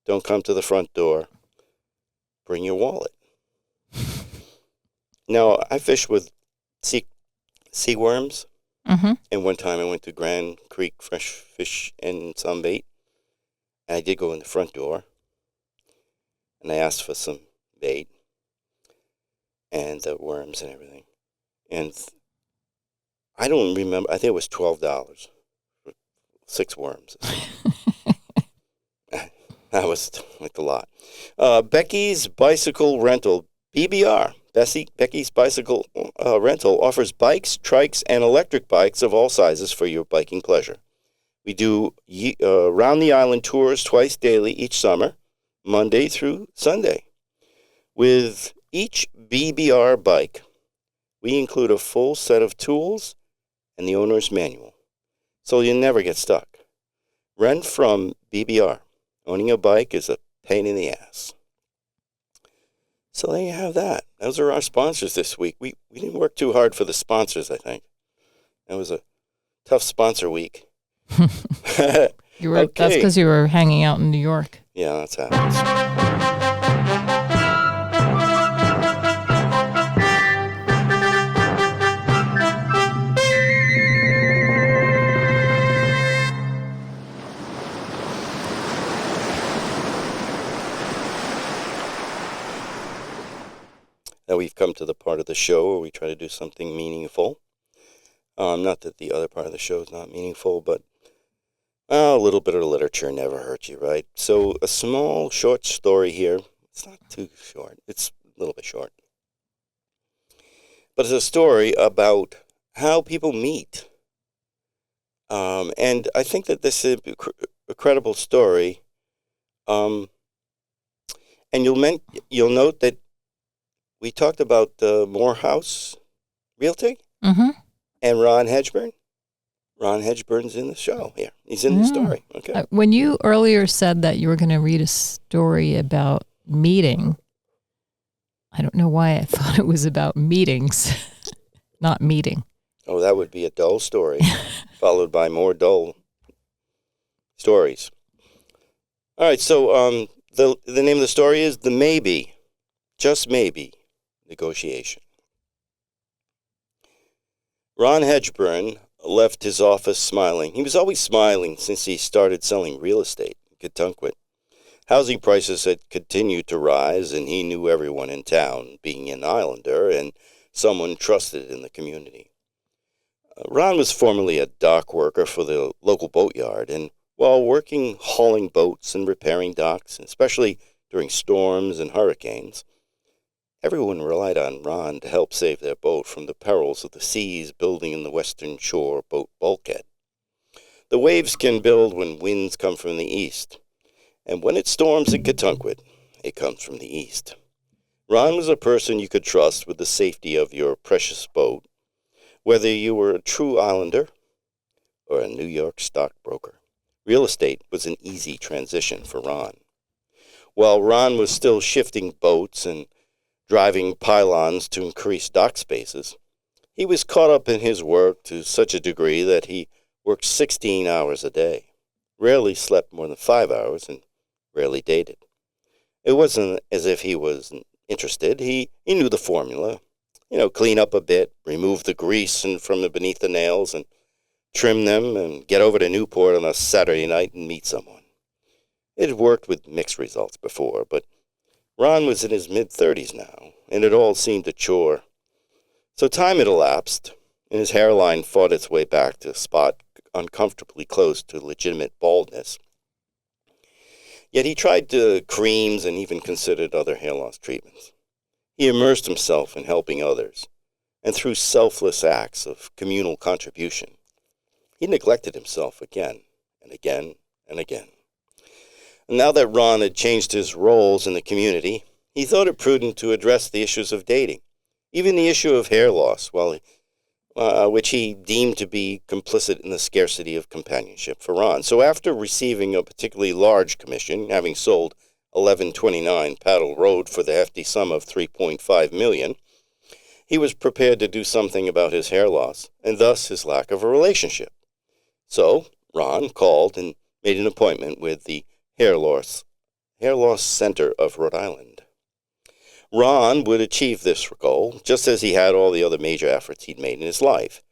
Don't come to the front door. Bring your wallet. Now, I fish with sea worms. Mm-hmm. And one time I went to Grand Creek Fresh Fish and Some Bait. And I did go in the front door. And I asked for some bait. And worms and everything. And I don't remember. I think it was $12 for 6 worms. That was like a lot. Becky's Bicycle Rental, BBR. Becky's Bicycle Rental offers bikes, trikes, and electric bikes of all sizes for your biking pleasure. We do round the island tours twice daily each summer, Monday through Sunday. With each BBR bike, we include a full set of tools and the owner's manual, so you never get stuck. Rent from BBR. Owning a bike is a pain in the ass. So there you have that. Those are our sponsors this week. We didn't work too hard for the sponsors, I think. It was a tough sponsor week. That's Okay. because you were hanging out in New York. Yeah, that's happens. Now we've come to the part of the show where we try to do something meaningful. Not that the other part of the show is not meaningful, but a little bit of literature never hurts you, right? So a small, short story here. It's not too short. It's a little bit short. But it's a story about how people meet. And I think that this is a credible story. And you'll note that we talked about Morehouse Realty. Mm-hmm. And Ron Hedgeburn? Ron Hedgeburn's in the show here. He's in the story. Okay. When you earlier said that you were going to read a story about meeting, I don't know why I thought it was about meetings, not meeting. Oh, that would be a dull story, followed by more dull stories. All right, so the name of the story is The Maybe, Just Maybe, Negotiation. Ron Hedgeburn left his office smiling. He was always smiling since he started selling real estate in Catunquit. Housing prices had continued to rise, and he knew everyone in town, being an islander and someone trusted in the community. Ron was formerly a dock worker for the local boatyard, and while working hauling boats and repairing docks, especially during storms and hurricanes, everyone relied on Ron to help save their boat from the perils of the seas building in the western shore boat bulkhead. The waves can build when winds come from the east, and when it storms in Catunquit, it comes from the east. Ron was a person you could trust with the safety of your precious boat, whether you were a true islander or a New York stockbroker. Real estate was an easy transition for Ron. While Ron was still shifting boats and driving pylons to increase dock spaces, he was caught up in his work to such a degree that he worked 16 hours a day, rarely slept more than 5 hours, and rarely dated. It wasn't as if he wasn't interested. He knew the formula. Clean up a bit, remove the grease from beneath the nails, and trim them, and get over to Newport on a Saturday night and meet someone. It had worked with mixed results before, but Ron was in his mid-30s now, and it all seemed a chore. So time had elapsed, and his hairline fought its way back to a spot uncomfortably close to legitimate baldness. Yet he tried creams and even considered other hair loss treatments. He immersed himself in helping others, and through selfless acts of communal contribution, he neglected himself again and again and again. And now that Ron had changed his roles in the community, he thought it prudent to address the issues of dating, even the issue of hair loss, which he deemed to be complicit in the scarcity of companionship for Ron. So after receiving a particularly large commission, having sold 1129 Paddle Road for the hefty sum of $3.5 million, he was prepared to do something about his hair loss, and thus his lack of a relationship. So Ron called and made an appointment with the Hair Loss Center of Rhode Island. Ron would achieve this goal, just as he had all the other major efforts he'd made in his life.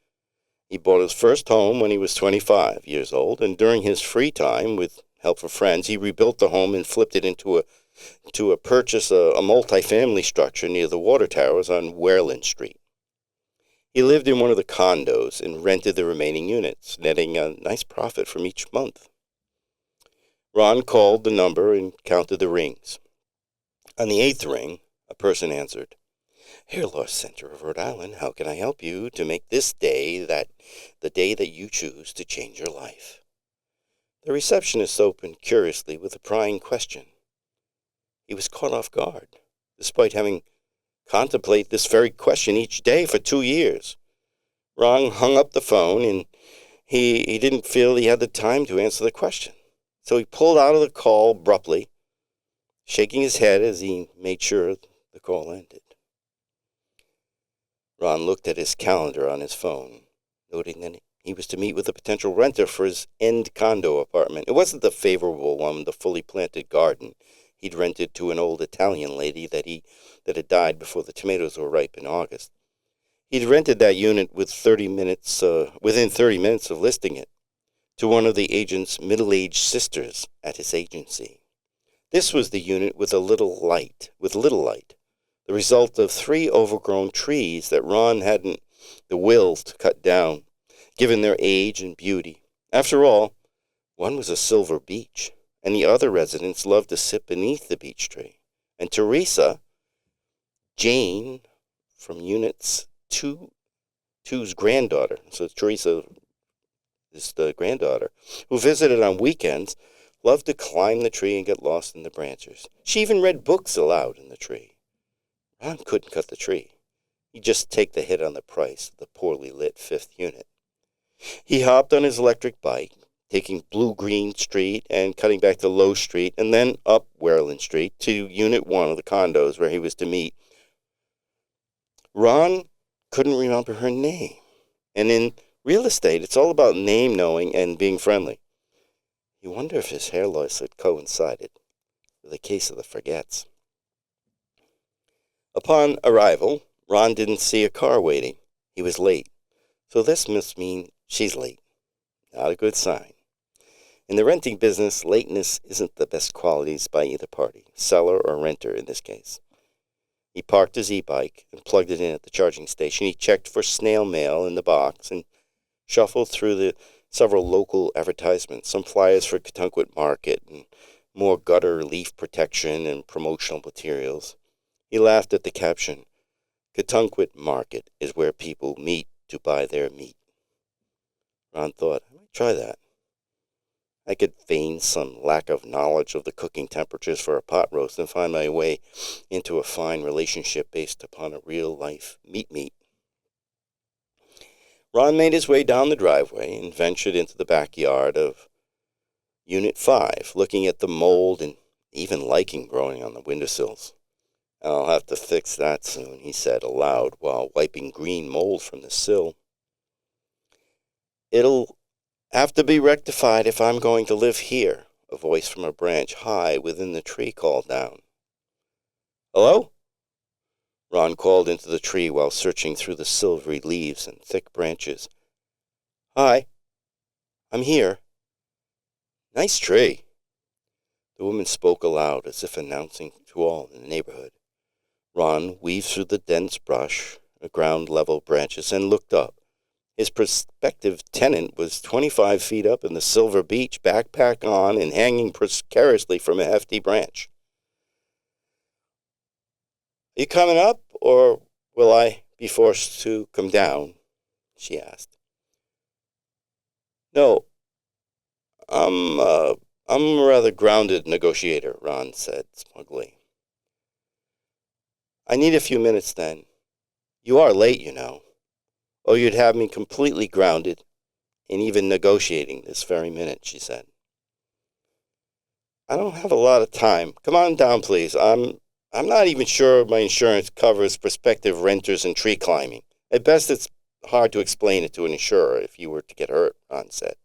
He bought his first home when he was 25 years old, and during his free time, with help of friends, he rebuilt the home and flipped it into a multi-family structure near the water towers on Werland Street. He lived in one of the condos and rented the remaining units, netting a nice profit from each month. Ron called the number and counted the rings. On the 8th ring, a person answered. Hair Loss Center of Rhode Island, how can I help you to make this day the day that you choose to change your life? The receptionist opened curiously with a prying question. He was caught off guard, despite having contemplated this very question each day for 2 years. Ron hung up the phone, and he didn't feel he had the time to answer the question. So he pulled out of the call abruptly, shaking his head as he made sure the call ended. Ron looked at his calendar on his phone, noting that he was to meet with a potential renter for his end condo apartment. It wasn't the favorable one, the fully planted garden he'd rented to an old Italian lady that had died before the tomatoes were ripe in August. He'd rented that unit within 30 minutes of listing it to one of the agent's middle-aged sisters at his agency. This was the unit with little light, the result of 3 overgrown trees that Ron hadn't the will to cut down, given their age and beauty. After all, one was a silver beech, and the other residents loved to sit beneath the beech tree. And Teresa, Jane, from Unit 2's granddaughter, so Teresa is the granddaughter, who visited on weekends, loved to climb the tree and get lost in the branches. She even read books aloud in the tree. Ron couldn't cut the tree, He'd just take the hit on the price of the poorly lit fifth unit. He hopped on his electric bike, taking Blue-Green Street and cutting back to Low Street and then up Werland Street to Unit 1 of the condos where he was to meet. Ron couldn't remember her name. And in real estate, it's all about name knowing and being friendly. He wondered if his hair loss had coincided with a case of the forgets. Upon arrival, Ron didn't see a car waiting. He was late. So this must mean she's late. Not a good sign. In the renting business, lateness isn't the best qualities by either party, seller or renter in this case. He parked his e-bike and plugged it in at the charging station. He checked for snail mail in the box and shuffled through the several local advertisements, some flyers for Catunquit Market and more gutter leaf protection and promotional materials. He laughed at the caption, "Catunquit Market is where people meet to buy their meat." Ron thought, I might try that. I could feign some lack of knowledge of the cooking temperatures for a pot roast and find my way into a fine relationship based upon a real-life meat. Ron made his way down the driveway and ventured into the backyard of Unit 5, looking at the mold and even lichen growing on the windowsills. "I'll have to fix that soon," he said aloud while wiping green mold from the sill. "It'll have to be rectified if I'm going to live here," a voice from a branch high within the tree called down. "Hello?" Ron called into the tree while searching through the silvery leaves and thick branches. "Hi, I'm here." "Nice tree." The woman spoke aloud as if announcing to all in the neighborhood. Ron weaved through the dense brush, the ground-level branches, and looked up. His prospective tenant was 25 feet up in the silver beach, backpack on and hanging precariously from a hefty branch. "You coming up, or will I be forced to come down?" she asked. "No, I'm a rather grounded negotiator," Ron said smugly. "I need a few minutes then. You are late, you know. Or you'd have me completely grounded and even negotiating this very minute," she said. "I don't have a lot of time. Come on down, please. I'm not even sure my insurance covers prospective renters and tree climbing. At best, it's hard to explain it to an insurer if you were to get hurt," Ron said.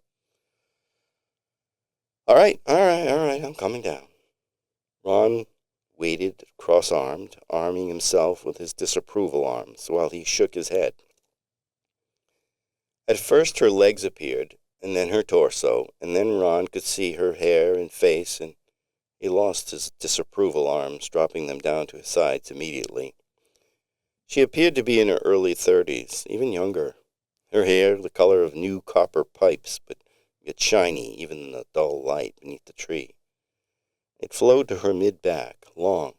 All right, I'm coming down." Ron waited cross-armed, arming himself with his disapproval arms while he shook his head. At first her legs appeared, and then her torso, and then Ron could see her hair and face, and he lost his disapproval arms, dropping them down to his sides immediately. She appeared to be in her early 30s, even younger. Her hair the color of new copper pipes, but yet shiny even in the dull light beneath the tree. It flowed to her mid-back, long,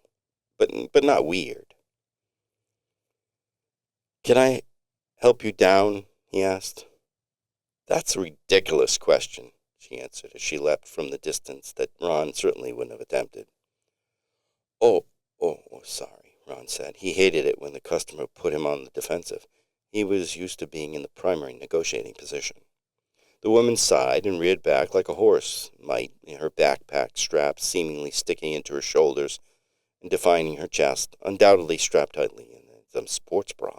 but not weird. "Can I help you down?" he asked. "That's a ridiculous question," she answered as she leapt from the distance that Ron certainly wouldn't have attempted. Oh, sorry," Ron said. He hated it when the customer put him on the defensive. He was used to being in the primary negotiating position. The woman sighed and reared back like a horse might, her backpack strap seemingly sticking into her shoulders and defining her chest, undoubtedly strapped tightly in some sports bra.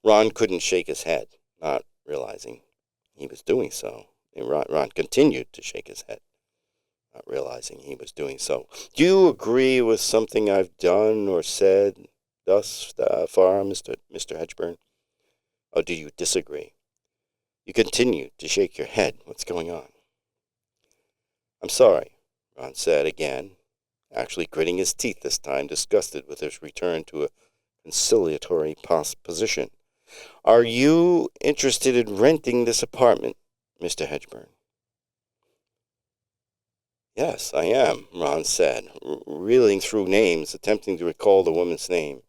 Ron couldn't shake his head, not realizing he was doing so. And Ron continued to shake his head, not realizing he was doing so. "Do you agree with something I've done or said thus far, Mr. Hedgeburn? Or do you disagree? You continue to shake your head. What's going on?" "I'm sorry," Ron said again, actually gritting his teeth this time, disgusted with his return to a conciliatory position. "Are you interested in renting this apartment, Mr. Hedgeburn?" "Yes, I am," Ron said, reeling through names, attempting to recall the woman's name,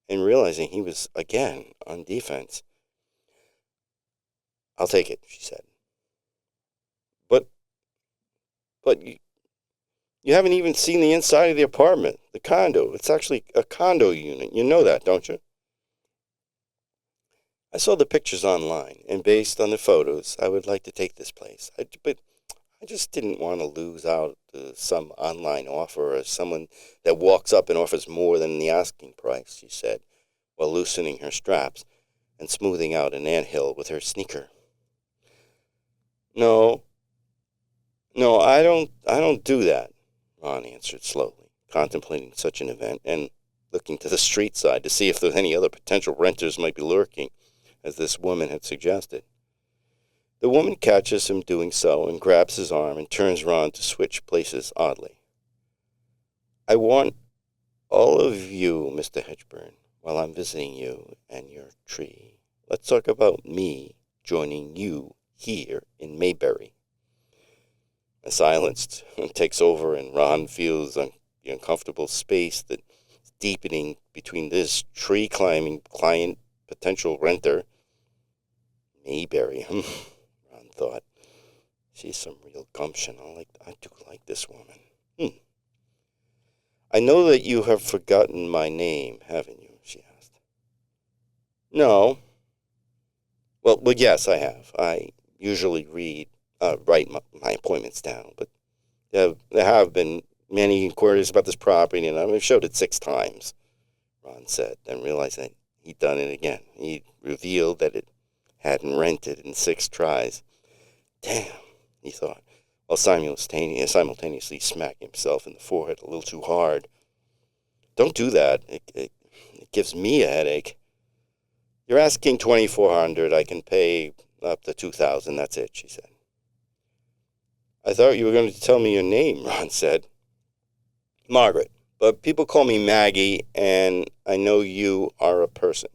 and realizing he was again on defense. "I'll take it," she said. But you haven't even seen the inside of the apartment, the condo. It's actually a condo unit. You know that, don't you?" I saw the pictures online, and based on the photos, I would like to take this place. But I just didn't want to lose out to some online offer or someone that walks up and offers more than the asking price, she said, while loosening her straps and smoothing out an anthill with her sneaker. No, no, I don't do that, Ron answered slowly, contemplating such an event and looking to the street side to see if there any other potential renters might be lurking, as this woman had suggested. The woman catches him doing so and grabs his arm and turns Ron to switch places oddly. I want all of you, Mr. Hedgeburn, while I'm visiting you and your tree. Let's talk about me joining you here in Mayberry. A silence takes over, and Ron feels the uncomfortable space that's deepening between this tree-climbing client potential renter. Mayberry, Ron thought. She's some real gumption. I do like this woman. I know that you have forgotten my name, haven't you? She asked. No. Well, yes, I have. I usually write my appointments down, but there have been many inquiries about this property, and I've showed it 6 times, Ron said, then realized that he'd done it again. He revealed that it hadn't rented in 6 tries. Damn, he thought, while simultaneously smacking himself in the forehead a little too hard. Don't do that. It gives me a headache. You're asking $2,400. I can pay up to $2,000. That's it, she said. I thought you were going to tell me your name, Ron said. Margaret, but people call me Maggie, and I know you are a person.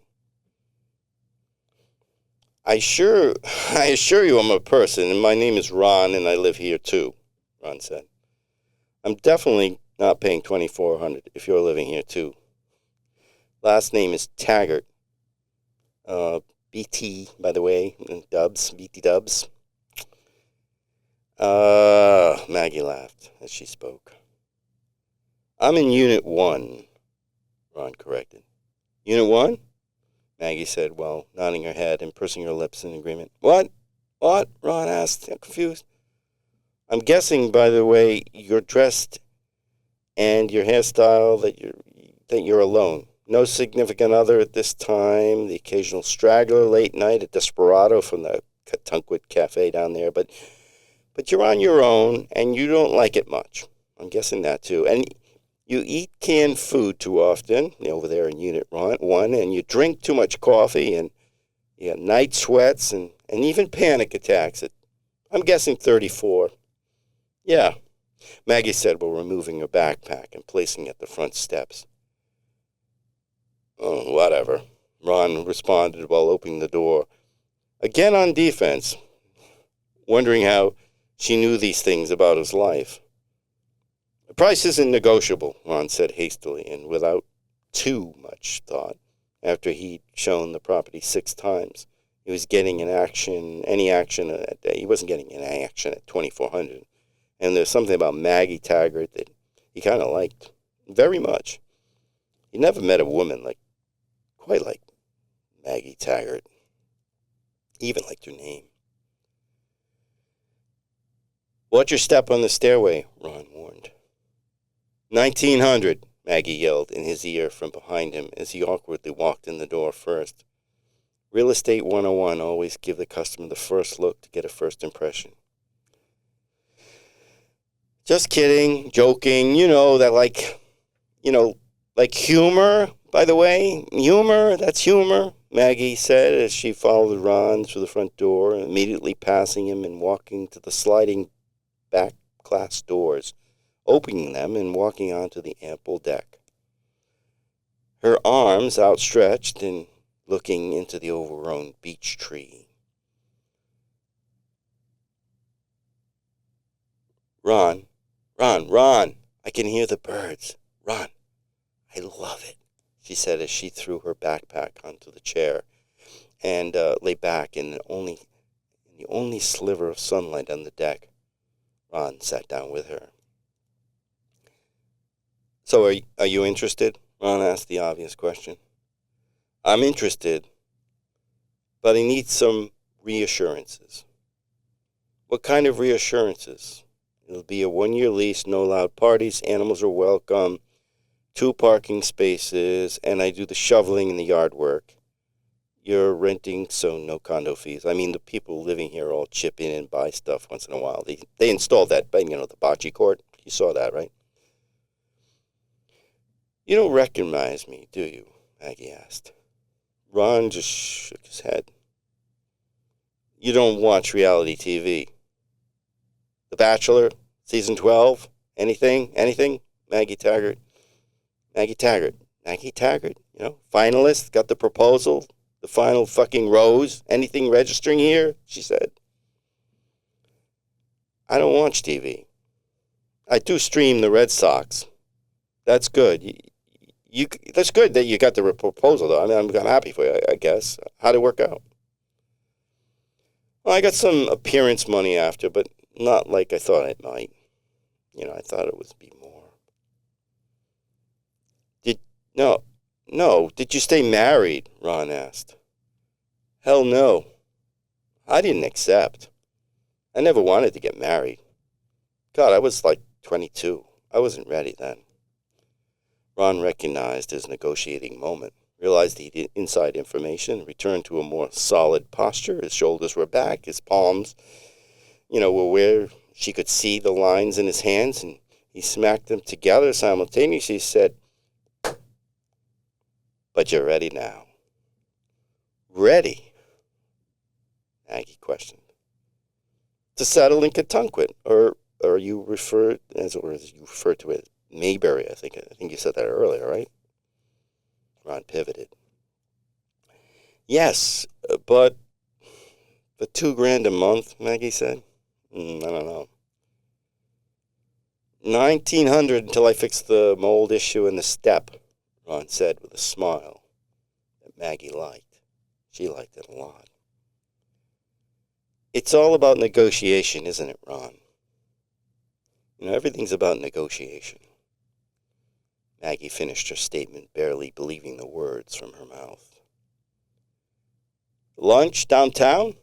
I assure you I'm a person, and my name is Ron, and I live here too, Ron said. I'm definitely not paying $2,400 if you're living here too. Last name is Taggart. BT, by the way, Dubs, BT Dubs. Maggie laughed as she spoke. I'm in Unit 1, Ron corrected. Unit 1? Maggie said while nodding her head and pursing her lips in agreement. What? What? Ron asked, confused. I'm guessing, by the way you're dressed and your hairstyle, that you're alone. No significant other at this time, the occasional straggler late night, a desperado from the Catunquit cafe down there, but you're on your own, and you don't like it much. I'm guessing that, too. And you eat canned food too often, over there in Unit 1, and you drink too much coffee, and you have night sweats, and even panic attacks. I'm guessing 34. Yeah, Maggie said while removing her backpack and placing it at the front steps. Oh, whatever, Ron responded while opening the door. Again on defense, wondering how she knew these things about his life. The price isn't negotiable, Ron said hastily and without too much thought. After he'd shown the property 6 times, he was getting any action. He wasn't getting any action at $2,400. And there's something about Maggie Taggart that he kind of liked very much. He never met a woman quite like Maggie Taggart. He even liked her name. Watch your step on the stairway, Ron warned. 1900, Maggie yelled in his ear from behind him as he awkwardly walked in the door first. Real estate 101, always give the customer the first look to get a first impression. Just kidding, joking, like humor, by the way. Humor, that's humor, Maggie said as she followed Ron through the front door, immediately passing him and walking to the sliding back glass doors, opening them and walking onto the ample deck. Her arms outstretched and looking into the overgrown beech tree. Ron, I can hear the birds. Ron, I love it, she said as she threw her backpack onto the chair and lay back in the only sliver of sunlight on the deck. Ron sat down with her. So are you interested? Ron asked the obvious question. I'm interested. but I need some reassurances. What kind of reassurances? It'll be a 1-year lease, no loud parties, animals are welcome, 2 parking spaces, and I do the shoveling and the yard work. You're renting, so no condo fees. I mean, the people living here all chip in and buy stuff once in a while. They installed that, the bocce court. You saw that, right? You don't recognize me, do you? Maggie asked. Ron just shook his head. You don't watch reality TV. The Bachelor, season 12, anything? Maggie Taggart, finalist, got the proposal, the final fucking rose, anything registering here, she said. I don't watch TV. I do stream the Red Sox. That's good. That's good that you got the proposal, though. I mean, I'm happy for you, I guess. How'd it work out? Well, I got some appearance money after, but not like I thought it might. I thought it would be more. No. Did you stay married? Ron asked. Hell no. I didn't accept. I never wanted to get married. God, I was like 22. I wasn't ready then. Ron recognized his negotiating moment, realized he needed inside information, returned to a more solid posture. His shoulders were back, his palms, were where she could see the lines in his hands, and he smacked them together simultaneously. He said, but you're ready now. Ready? Maggie questioned. To settle in Catunquit, or you refer to it, Mayberry, I think you said that earlier, right? Ron pivoted. Yes, but for $2,000 a month, Maggie said. I don't know. 1,900 until I fix the mold issue in the step, Ron said with a smile that Maggie liked. She liked it a lot. It's all about negotiation, isn't it, Ron? Everything's about negotiation. Maggie finished her statement, barely believing the words from her mouth. Lunch downtown?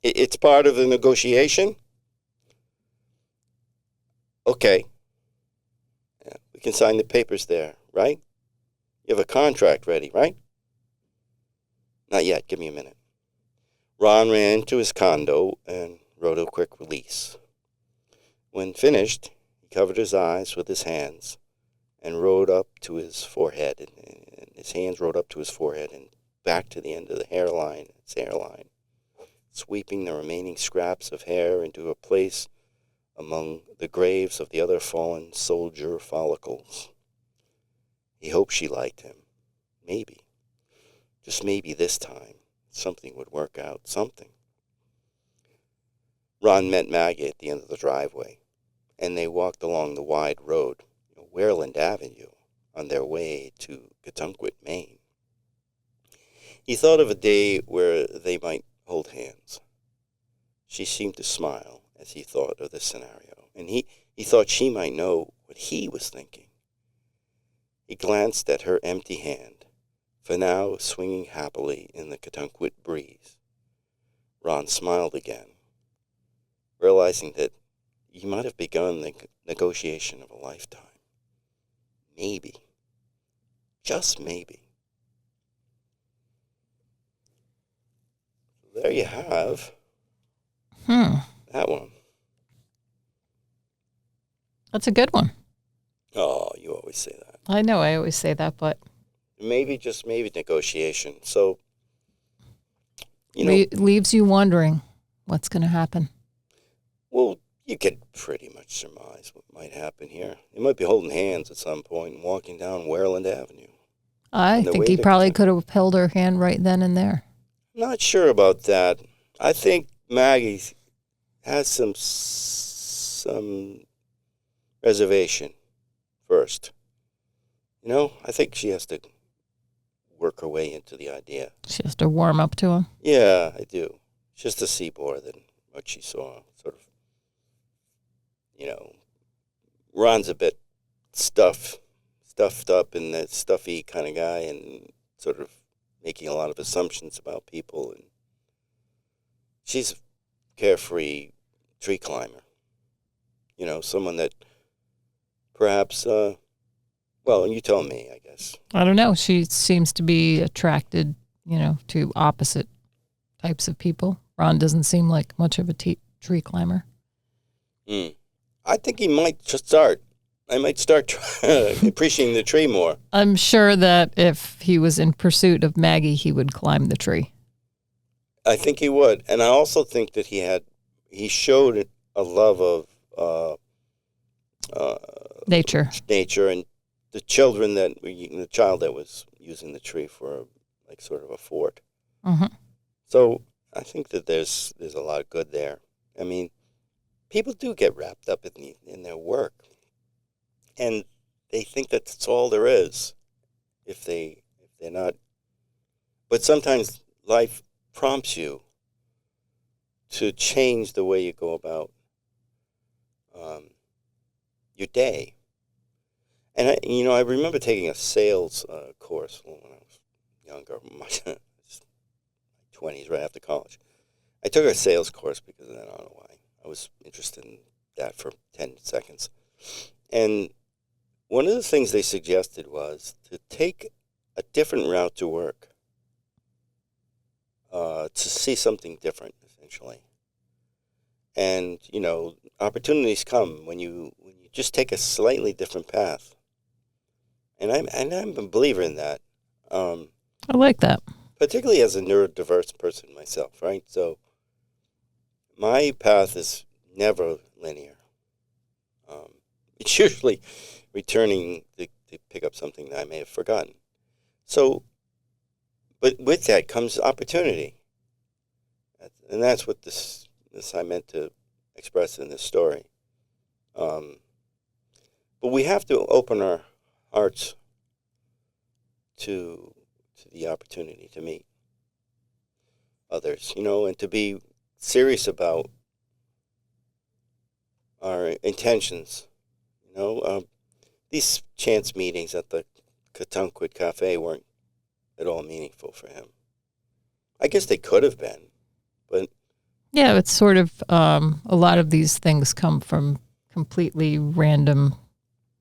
It's part of the negotiation? Okay. Yeah, we can sign the papers there, right? You have a contract ready, right? Not yet. Give me a minute. Ron ran to his condo and wrote a quick release. When finished, he covered his eyes with his hands and rode up to his forehead, and his hands rode up to his forehead and back to the end of the hairline, sweeping the remaining scraps of hair into a place among the graves of the other fallen soldier follicles. He hoped she liked him. Maybe. Just maybe this time, something would work out, something. Ron met Maggie at the end of the driveway, and they walked along the wide road, Wareland Avenue, on their way to Catunquit, Maine. He thought of a day where they might hold hands. She seemed to smile as he thought of this scenario, and he thought she might know what he was thinking. He glanced at her empty hand, for now swinging happily in the Catunquit breeze. Ron smiled again, realizing that he might have begun the negotiation of a lifetime. Maybe. Just maybe. There you have that one. That's a good one. Oh, you always say that. I know I always say that, but maybe, just maybe, negotiation. So, leaves you wondering what's going to happen. Well, you could pretty much surmise what might happen here. They might be holding hands at some point and walking down Wareland Avenue. I think he probably could have held her hand right then and there. Not sure about that. I think Maggie has some reservation first. I think she has to work her way into the idea. She has to warm up to him? Yeah, I do. Just to see more than what she saw. Sort of, Ron's a bit stuffed up and that stuffy kind of guy and sort of making a lot of assumptions about people. And she's a carefree tree climber. Someone that perhaps, well, you tell me, I guess. I don't know. She seems to be attracted, to opposite types of people. Ron doesn't seem like much of a tree climber. I think he might just start. I might start appreciating the tree more. I'm sure that if he was in pursuit of Maggie, he would climb the tree. I think he would. And I also think that he showed a love of nature, and the child that was using the tree for like sort of a fort. Mm-hmm. So I think that there's a lot of good there. I mean, people do get wrapped up in their work, and they think that's all there is. If they're not, but sometimes life prompts you to change the way you go about your day. And I remember taking a sales course when I was younger, my 20s, right after college. I took a sales course because I don't know why. I was interested in that for 10 seconds. And one of the things they suggested was to take a different route to work, to see something different, essentially. And, opportunities come when you just take a slightly different path. And I'm a believer in that. I like that. Particularly as a neurodiverse person myself, right? So my path is never linear. It's usually returning to pick up something that I may have forgotten. So, but with that comes opportunity. And that's what this I meant to express in this story. But we have to open our hearts to the opportunity to meet others, and to be serious about our intentions. These chance meetings at the Catunquit Cafe weren't at all meaningful for him. I guess they could have been, but... Yeah, it's sort of, a lot of these things come from completely random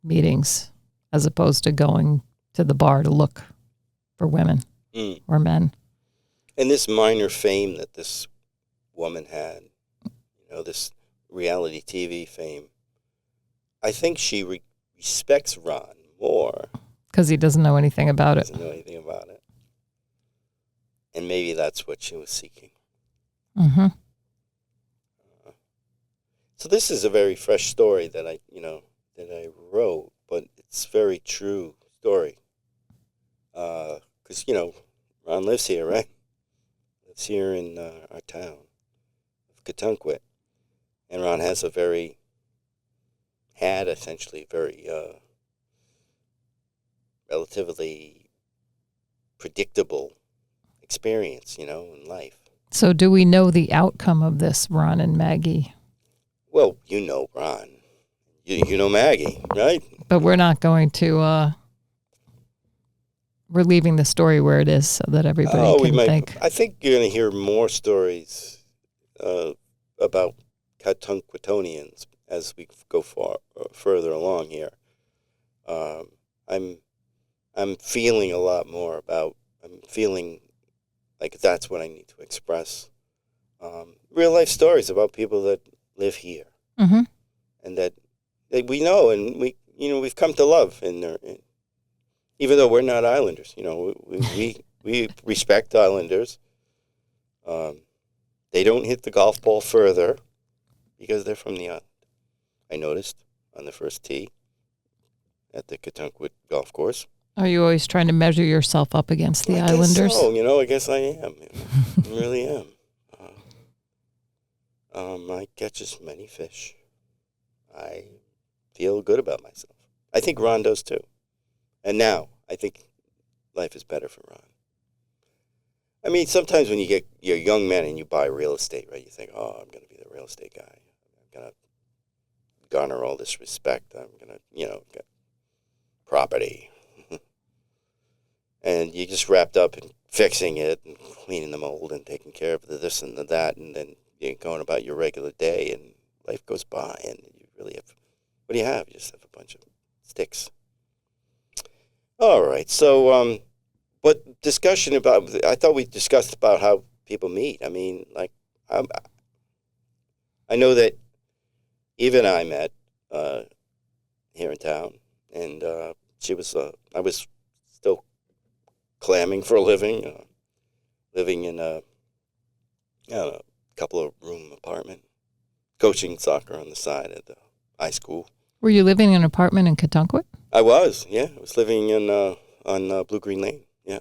meetings as opposed to going to the bar to look for women or men. And this minor fame that this woman had, this reality TV fame, I think she respects Ron more. Because he doesn't know anything about it. Doesn't know anything about it. And maybe that's what she was seeking. Mm-hmm. So this is a very fresh story that I wrote, but it's a very true story. Because, Ron lives here, right? Lives here in our town of Catunquit. And Ron has essentially very relatively predictable experience, in life. So do we know the outcome of this, Ron and Maggie? Well, Ron. You know Maggie, right? But we're not going to... we're leaving the story where it is so that everybody can think. I think you're going to hear more stories about Catunquitonians as we go further along here. I'm feeling a lot more about. I'm feeling like that's what I need to express. Real life stories about people that live here, mm-hmm. and that we know, and we've come to love even though we're not islanders, we respect islanders. They don't hit the golf ball further because they're from the island. I noticed on the first tee at the Catunquit golf course. Are you always trying to measure yourself up against the islanders? Guess so, I guess I am. I really am. I catch as many fish. I feel good about myself. I think Ron does too. And now, I think life is better for Ron. I mean, sometimes when you're a young man and you buy real estate, right, you think, oh, I'm going to be the real estate guy. I'm going to garner all this respect. I'm going to, get property. and you just wrapped up in fixing it and cleaning the mold and taking care of the this and the that, and then you're going about your regular day, and life goes by, and you really have, what do you have? You just have a bunch of sticks. All right, so but discussion about, I thought we discussed about how people meet. I mean, like, I know that Eva and I met here in town, and I was still clamming for a living, living in a couple of room apartment, coaching soccer on the side at the high school. Were you living in an apartment in Catunquit? I was, yeah. I was living in on Blue Green Lane, yeah.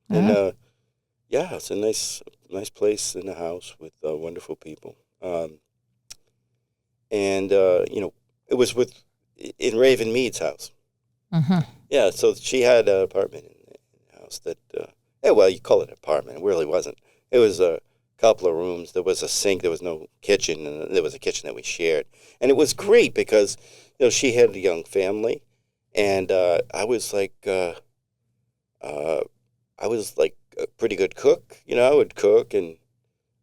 And yeah, it's a nice place in a house with wonderful people. And it was in Raven Mead's house. Uh-huh. Yeah, so she had an apartment in the house that, well, you call it an apartment. It really wasn't. It was a couple of rooms. There was a sink. There was no kitchen, and there was a kitchen that we shared. And it was great because, she had a young family, and I was like a pretty good cook. I would cook, and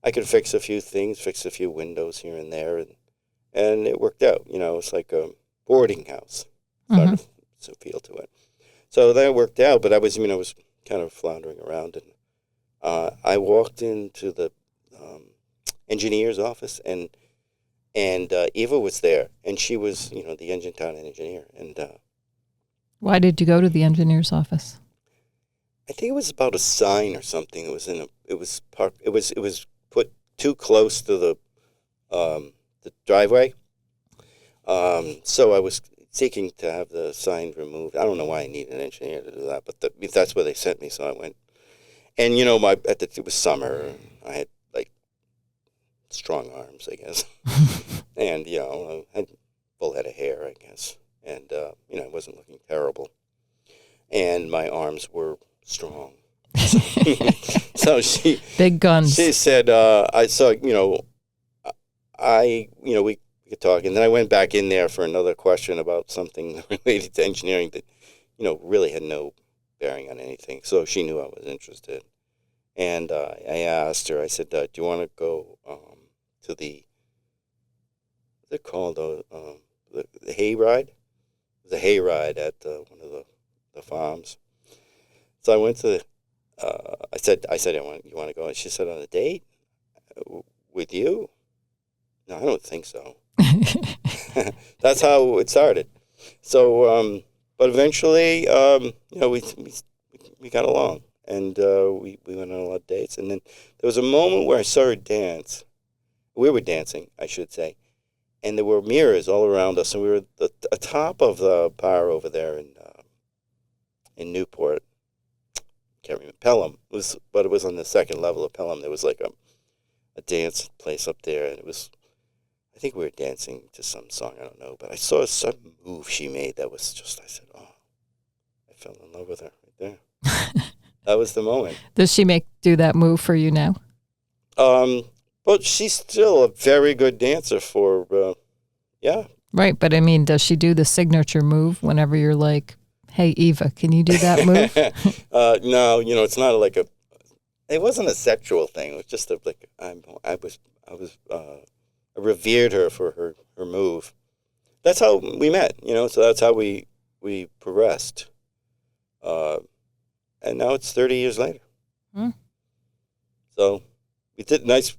I could fix a few things, fix a few windows here and there, and it worked out. It's like a boarding house. Sort of feel to it. So that worked out, but I was kind of floundering around, and I walked into the engineer's office, and Eva was there, and she was, the engine town engineer. And why did you go to the engineer's office? I think it was about a sign or something. It was put too close to the driveway. So I was seeking to have the sign removed. I don't know why I need an engineer to do that, but that's where they sent me, so I went. And it was summer. And I had like strong arms, I guess, and I had full head of hair, I guess, and I wasn't looking terrible, and my arms were strong. So she big guns. She said, I saw, we could talk, and then I went back in there for another question about something related to engineering that, really had no bearing on anything. So she knew I was interested, and I asked her. I said, "Do you want to go to the? What's it called? The hay ride? It was a hay ride at one of the farms." So I went to. I said, you want to go? And she said, on a date with you? No, I don't think so. That's how it started. So, but eventually, we got along, and we went on a lot of dates. And then there was a moment where I saw her dance. We were dancing, I should say, and there were mirrors all around us, and we were at the top of the bar over there in Newport. Can't remember Pelham. But it was on the second level of Pelham. There was like a dance place up there, and it was. I think we were dancing to some song, I don't know, but I saw some move she made that was just, I said, oh, I fell in love with her right there. That was the moment. Does she do that move for you now? But she's still a very good dancer yeah. Right, but I mean, does she do the signature move whenever you're like, hey, Eva, can you do that move? No, it's not it wasn't a sexual thing. It was just I revered her for her move. That's how we met, so that's how we progressed. And now it's 30 years later. Hmm. So we did nice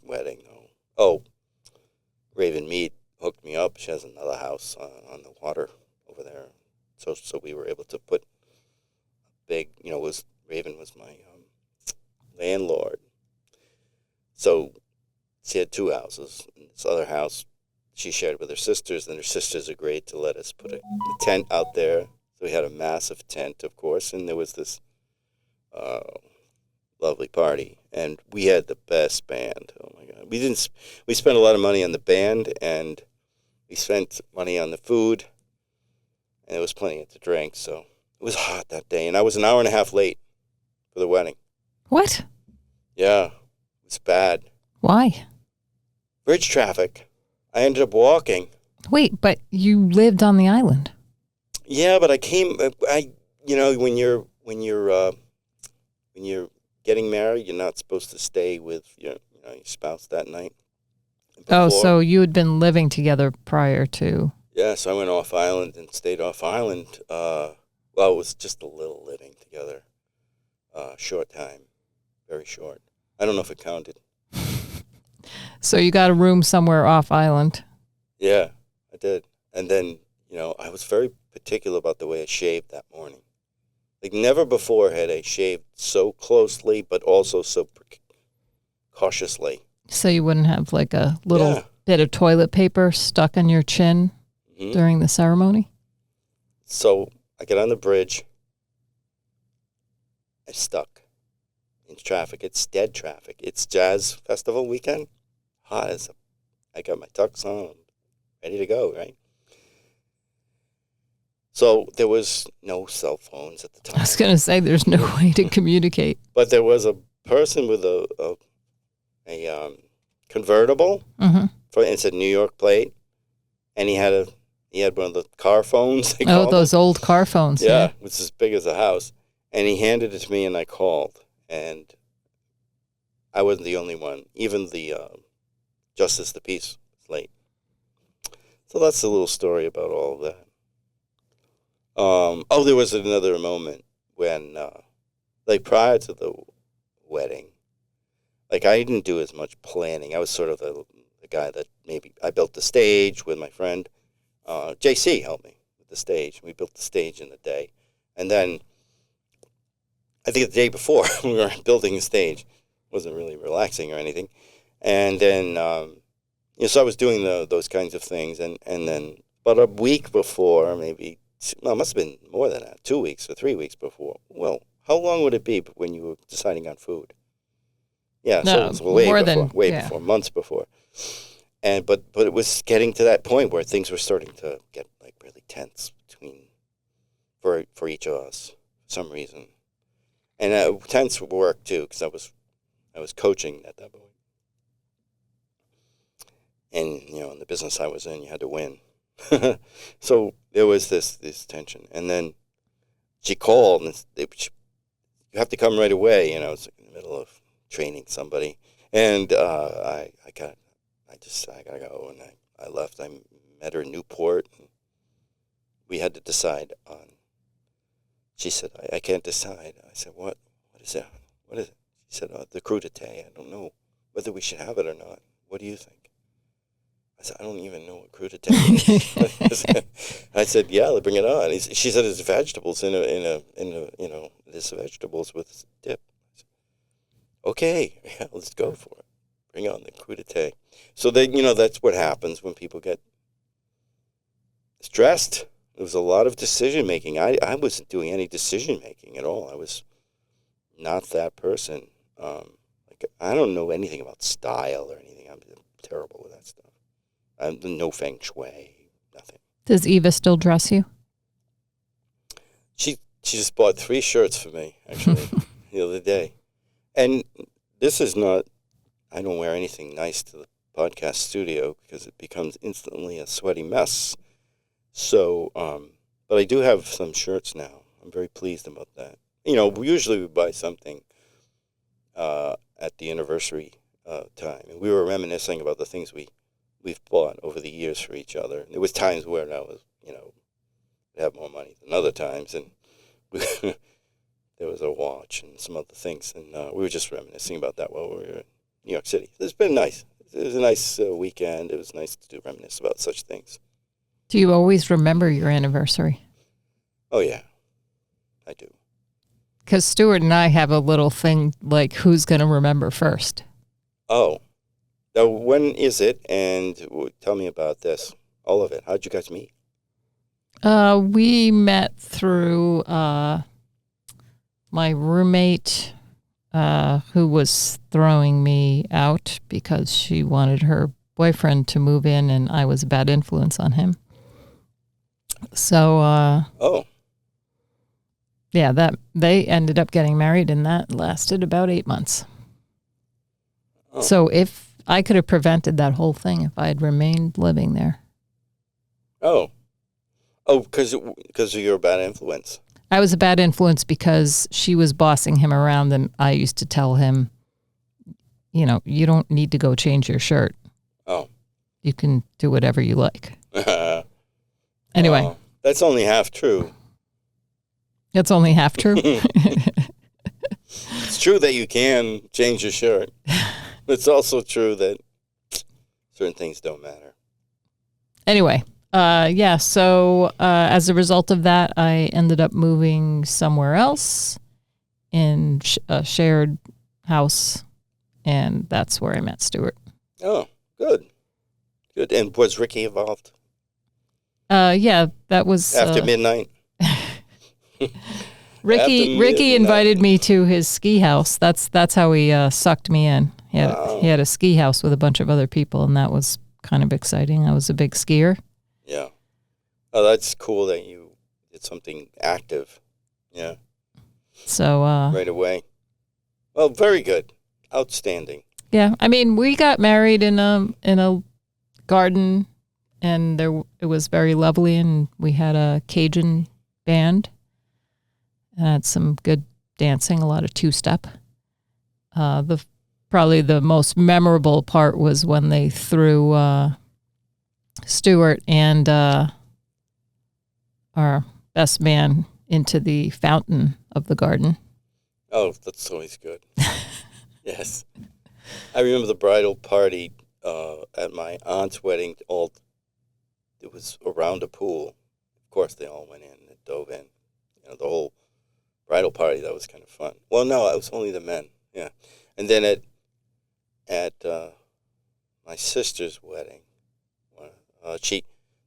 wedding, though. Oh, Raven Mead hooked me up. She has another house on the water over there. So we were able to put big, Raven was my landlord. So she had two houses. And this other house she shared with her sisters, and her sisters agreed to let us put a tent out there. So we had a massive tent, of course, and there was this lovely party, and we had the best band. Oh my God, we spent a lot of money on the band, and we spent money on the food, and there was plenty to drink. So it was hot that day, and I was an hour and a half late for the wedding. What? Yeah, it was bad. Why? Bridge traffic. I ended up walking. Wait, but you lived on the island. Yeah, but when you're when you're getting married, you're not supposed to stay with your spouse that night. Oh, Before. so you had been living together prior to. Yeah, so I went off island and stayed off island. Well, it was just a little living together. Short time, very short. I don't know if it counted. So you got a room somewhere off island. Yeah, I did. And then, I was very particular about the way I shaved that morning. Like, never before had I shaved so closely, but also so cautiously. So you wouldn't have like a little Yeah. bit of toilet paper stuck on your chin during the ceremony? So I get on the bridge. I'm stuck in traffic. It's dead traffic. It's jazz festival weekend. Hot as I got my tux on. I'm ready to go, right? So there was no cell phones at the time. I was going to say there's no way to communicate. But there was a person with a convertible. Mm-hmm. It said New York plate, and he had one of the car phones. Oh, those old car phones. Yeah, it was as big as a house. And he handed it to me, and I called. And I wasn't the only one. Even the Justice of the Peace was late. So that's a little story about all of that. There was another moment when, prior to the wedding, I didn't do as much planning. I was sort of the guy that maybe I built the stage with my friend. JC helped me with the stage. We built the stage in a day. And then I think the day before we were building the stage, it wasn't really relaxing or anything. And then, so I was doing those kinds of things. And then, but a week before, maybe, it must have been more than that, 2 weeks or 3 weeks before. Well, how long would it be when you were deciding on food? Yeah, no, so it was way yeah. before, months before. And but it was getting to that point where things were starting to get really tense for each of us for some reason. And tense work too, because I was coaching at that point. And in the business I was in, you had to win. So there was this tension. And then she called and you have to come right away. It's in the middle of training somebody. And I gotta go. And I left. I met her in Newport. And we had to decide on. She said, I can't decide. I said, what? What is that? What is it? She said, the crudité. I don't know whether we should have it or not. What do you think? I said, I don't even know what crudité is. I said, yeah, bring it on. She said, it's vegetables in a there's vegetables with dip. I said, okay, yeah, let's go for it. Bring on the crudité. So that's what happens when people get stressed. There was a lot of decision making. I wasn't doing any decision making at all. I was not that person. I don't know anything about style or anything. I'm terrible with that stuff. No feng shui, nothing. Does Eva still dress you? She just bought 3 shirts for me, actually, the other day. And this is not, I don't wear anything nice to the podcast studio because it becomes instantly a sweaty mess. So, but I do have some shirts now. I'm very pleased about that. Usually we buy something at the anniversary time. And we were reminiscing about the things we've bought over the years for each other. There was times where I was, have more money than other times, and there was a watch and some other things, and we were just reminiscing about that while we were in New York City. It's been nice. It was a nice weekend. It was nice to reminisce about such things. Do you always remember your anniversary? Oh, yeah, I do. Because Stuart and I have a little thing like who's going to remember first. Oh. Now, when is it? And tell me about this, all of it. How'd you guys meet? We met through my roommate who was throwing me out because she wanted her boyfriend to move in and I was a bad influence on him. So, yeah, that they ended up getting married and that lasted about 8 months. Oh. So if I could have prevented that whole thing if I had remained living there. Oh, because of your bad influence. I was a bad influence because she was bossing him around, and I used to tell him, you don't need to go change your shirt. Oh. You can do whatever you like. Anyway. Oh, that's only half true. That's only half true. It's true that you can change your shirt. It's also true that certain things don't matter. Anyway, so as a result of that, I ended up moving somewhere else in a shared house, and that's where I met Stuart. Oh, good. Good. And was Ricky involved? Yeah, that was... After midnight? Ricky invited me to his ski house. That's how he sucked me in. He had a ski house with a bunch of other people, and that was kind of exciting. I was a big skier. Yeah. Oh, that's cool that you did something active. Yeah. So right away. Well, very good. Outstanding. Yeah, I mean, we got married in a garden, and it was very lovely, and we had a Cajun band. Had some good dancing, a lot of two-step. Probably the most memorable part was when they threw Stuart and our best man into the fountain of the garden. Oh, that's always good. Yes. I remember the bridal party at my aunt's wedding. It was around a pool. Of course, they all went in and dove in. The whole bridal party, that was kind of fun. Well, no, it was only the men. Yeah. And then at my sister's wedding,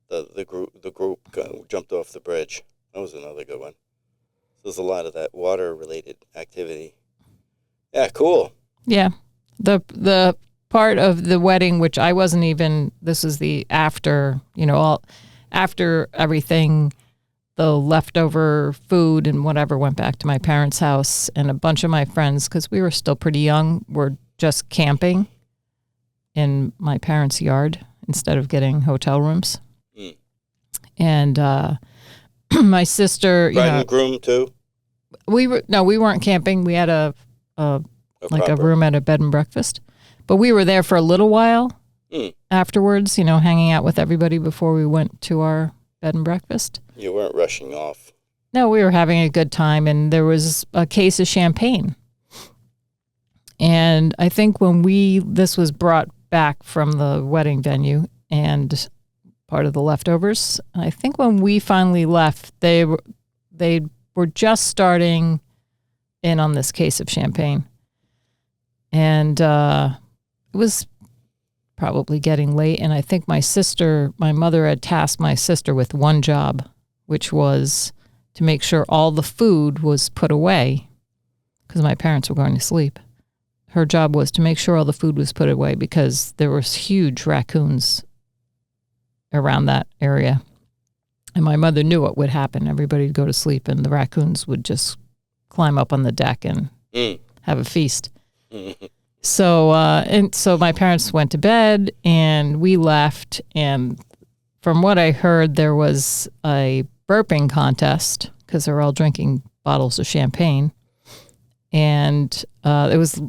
the group jumped off the bridge. That was another good one. There's a lot of that water-related activity. Yeah, cool. Yeah. The part of the wedding, which I wasn't even, this is the after, after everything, the leftover food and whatever went back to my parents' house, and a bunch of my friends, because we were still pretty young, were just camping in my parents' yard instead of getting hotel rooms. Mm. And my sister, bride and groom too. We weren't camping. We had a room at a bed and breakfast, but we were there for a little while afterwards. Hanging out with everybody before we went to our bed and breakfast. You weren't rushing off. No, we were having a good time, and there was a case of champagne. And I think when this was brought back from the wedding venue and part of the leftovers, I think when we finally left, they were just starting in on this case of champagne. And it was probably getting late, and I think my mother had tasked my sister with one job, which was to make sure all the food was put away because my parents were going to sleep. Her job was to make sure all the food was put away because there was huge raccoons around that area. And my mother knew what would happen. Everybody would go to sleep, and the raccoons would just climb up on the deck and have a feast. So my parents went to bed, and we left. And from what I heard, there was a burping contest because they were all drinking bottles of champagne. And it was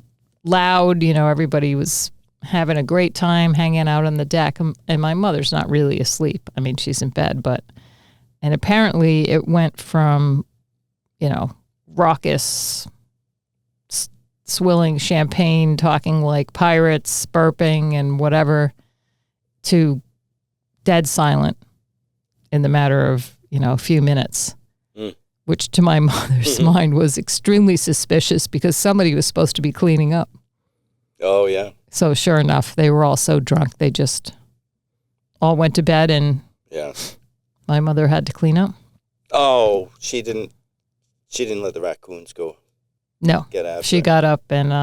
loud. Everybody was having a great time hanging out on the deck. And my mother's not really asleep. I mean, she's in bed, and apparently it went from, raucous, swilling champagne, talking like pirates, burping and whatever, to dead silent in the matter of, a few minutes, which to my mother's mind was extremely suspicious because somebody was supposed to be cleaning up. Oh, yeah. So sure enough, they were all so drunk, they just all went to bed, and my mother had to clean up. Oh, she didn't let the raccoons go. No, she got up and... we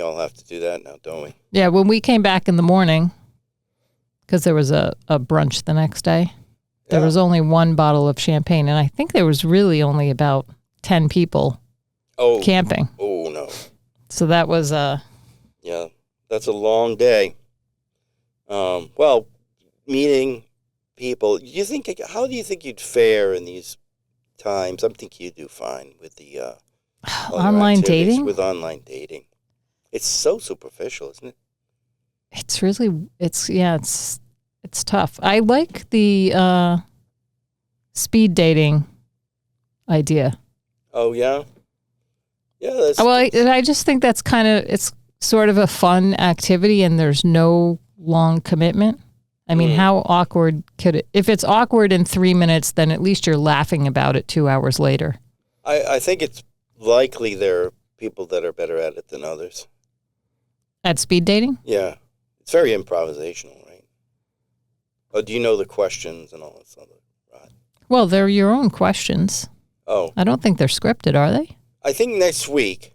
all have to do that now, don't we? Yeah, when we came back in the morning, because there was a brunch the next day, there was only one bottle of champagne, and I think there was really only about 10 people camping. Oh, no. So that was... Yeah, that's a long day. Meeting people. How do you think you'd fare in these times? I'm thinking you do fine with the all your Online activities dating? with online dating. It's so superficial, isn't it? It's really, it's tough. I like the speed dating idea. Oh yeah, yeah. That's, Well, that's I just think that's it's sort of a fun activity and there's no long commitment. I mean, how awkward could it, if it's awkward in 3 minutes, then at least you're laughing about it 2 hours later. I think it's likely there are people that are better at it than others. At speed dating? Yeah, it's very improvisational, right? Oh, do you know the questions and all that stuff? Right. Well, they're your own questions. Oh, I don't think they're scripted, are they? I think next week,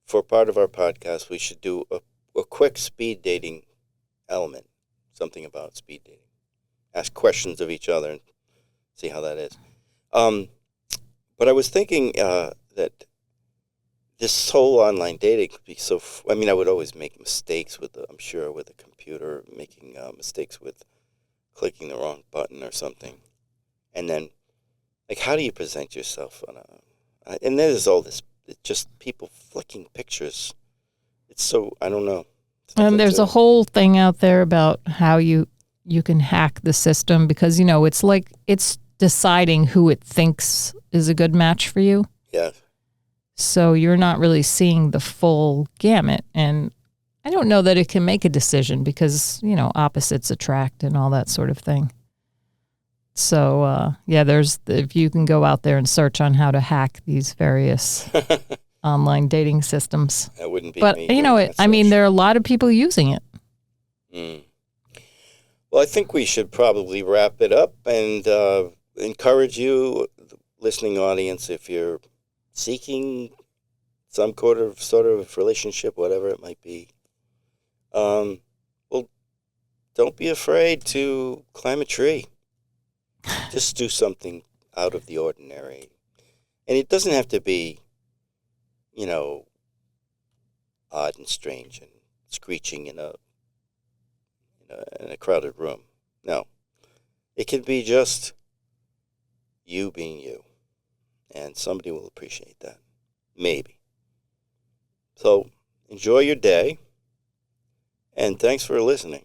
for part of our podcast, we should do a quick speed dating element, something about speed dating. Ask questions of each other and see how that is. But I was thinking that this whole online dating could be so. I mean, I would always make mistakes with I'm sure with a computer, making mistakes with clicking the wrong button or something, and then like how do you present yourself on a? And there's all this, just people flicking pictures. It's so I don't know. And there's a whole thing out there about how you can hack the system because, it's like it's deciding who it thinks is a good match for you. Yeah. So you're not really seeing the full gamut. And I don't know that it can make a decision because, opposites attract and all that sort of thing. So, if you can go out there and search on how to hack these various online dating systems. That wouldn't be but, me. There are a lot of people using it. Mm. Well, I think we should probably wrap it up and encourage you, the listening audience, if you're seeking some sort of relationship, whatever it might be, well, don't be afraid to climb a tree. Just do something out of the ordinary. And it doesn't have to be, odd and strange and screeching in a crowded room. No. It can be just you being you. And somebody will appreciate that. Maybe. So, enjoy your day. And thanks for listening.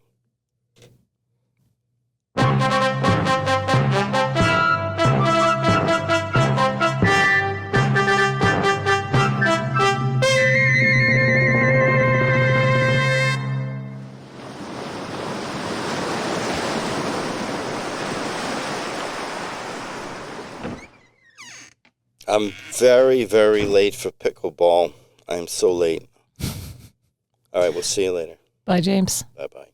I'm very, very late for pickleball. I'm so late. All right, we'll see you later. Bye, James. Bye-bye.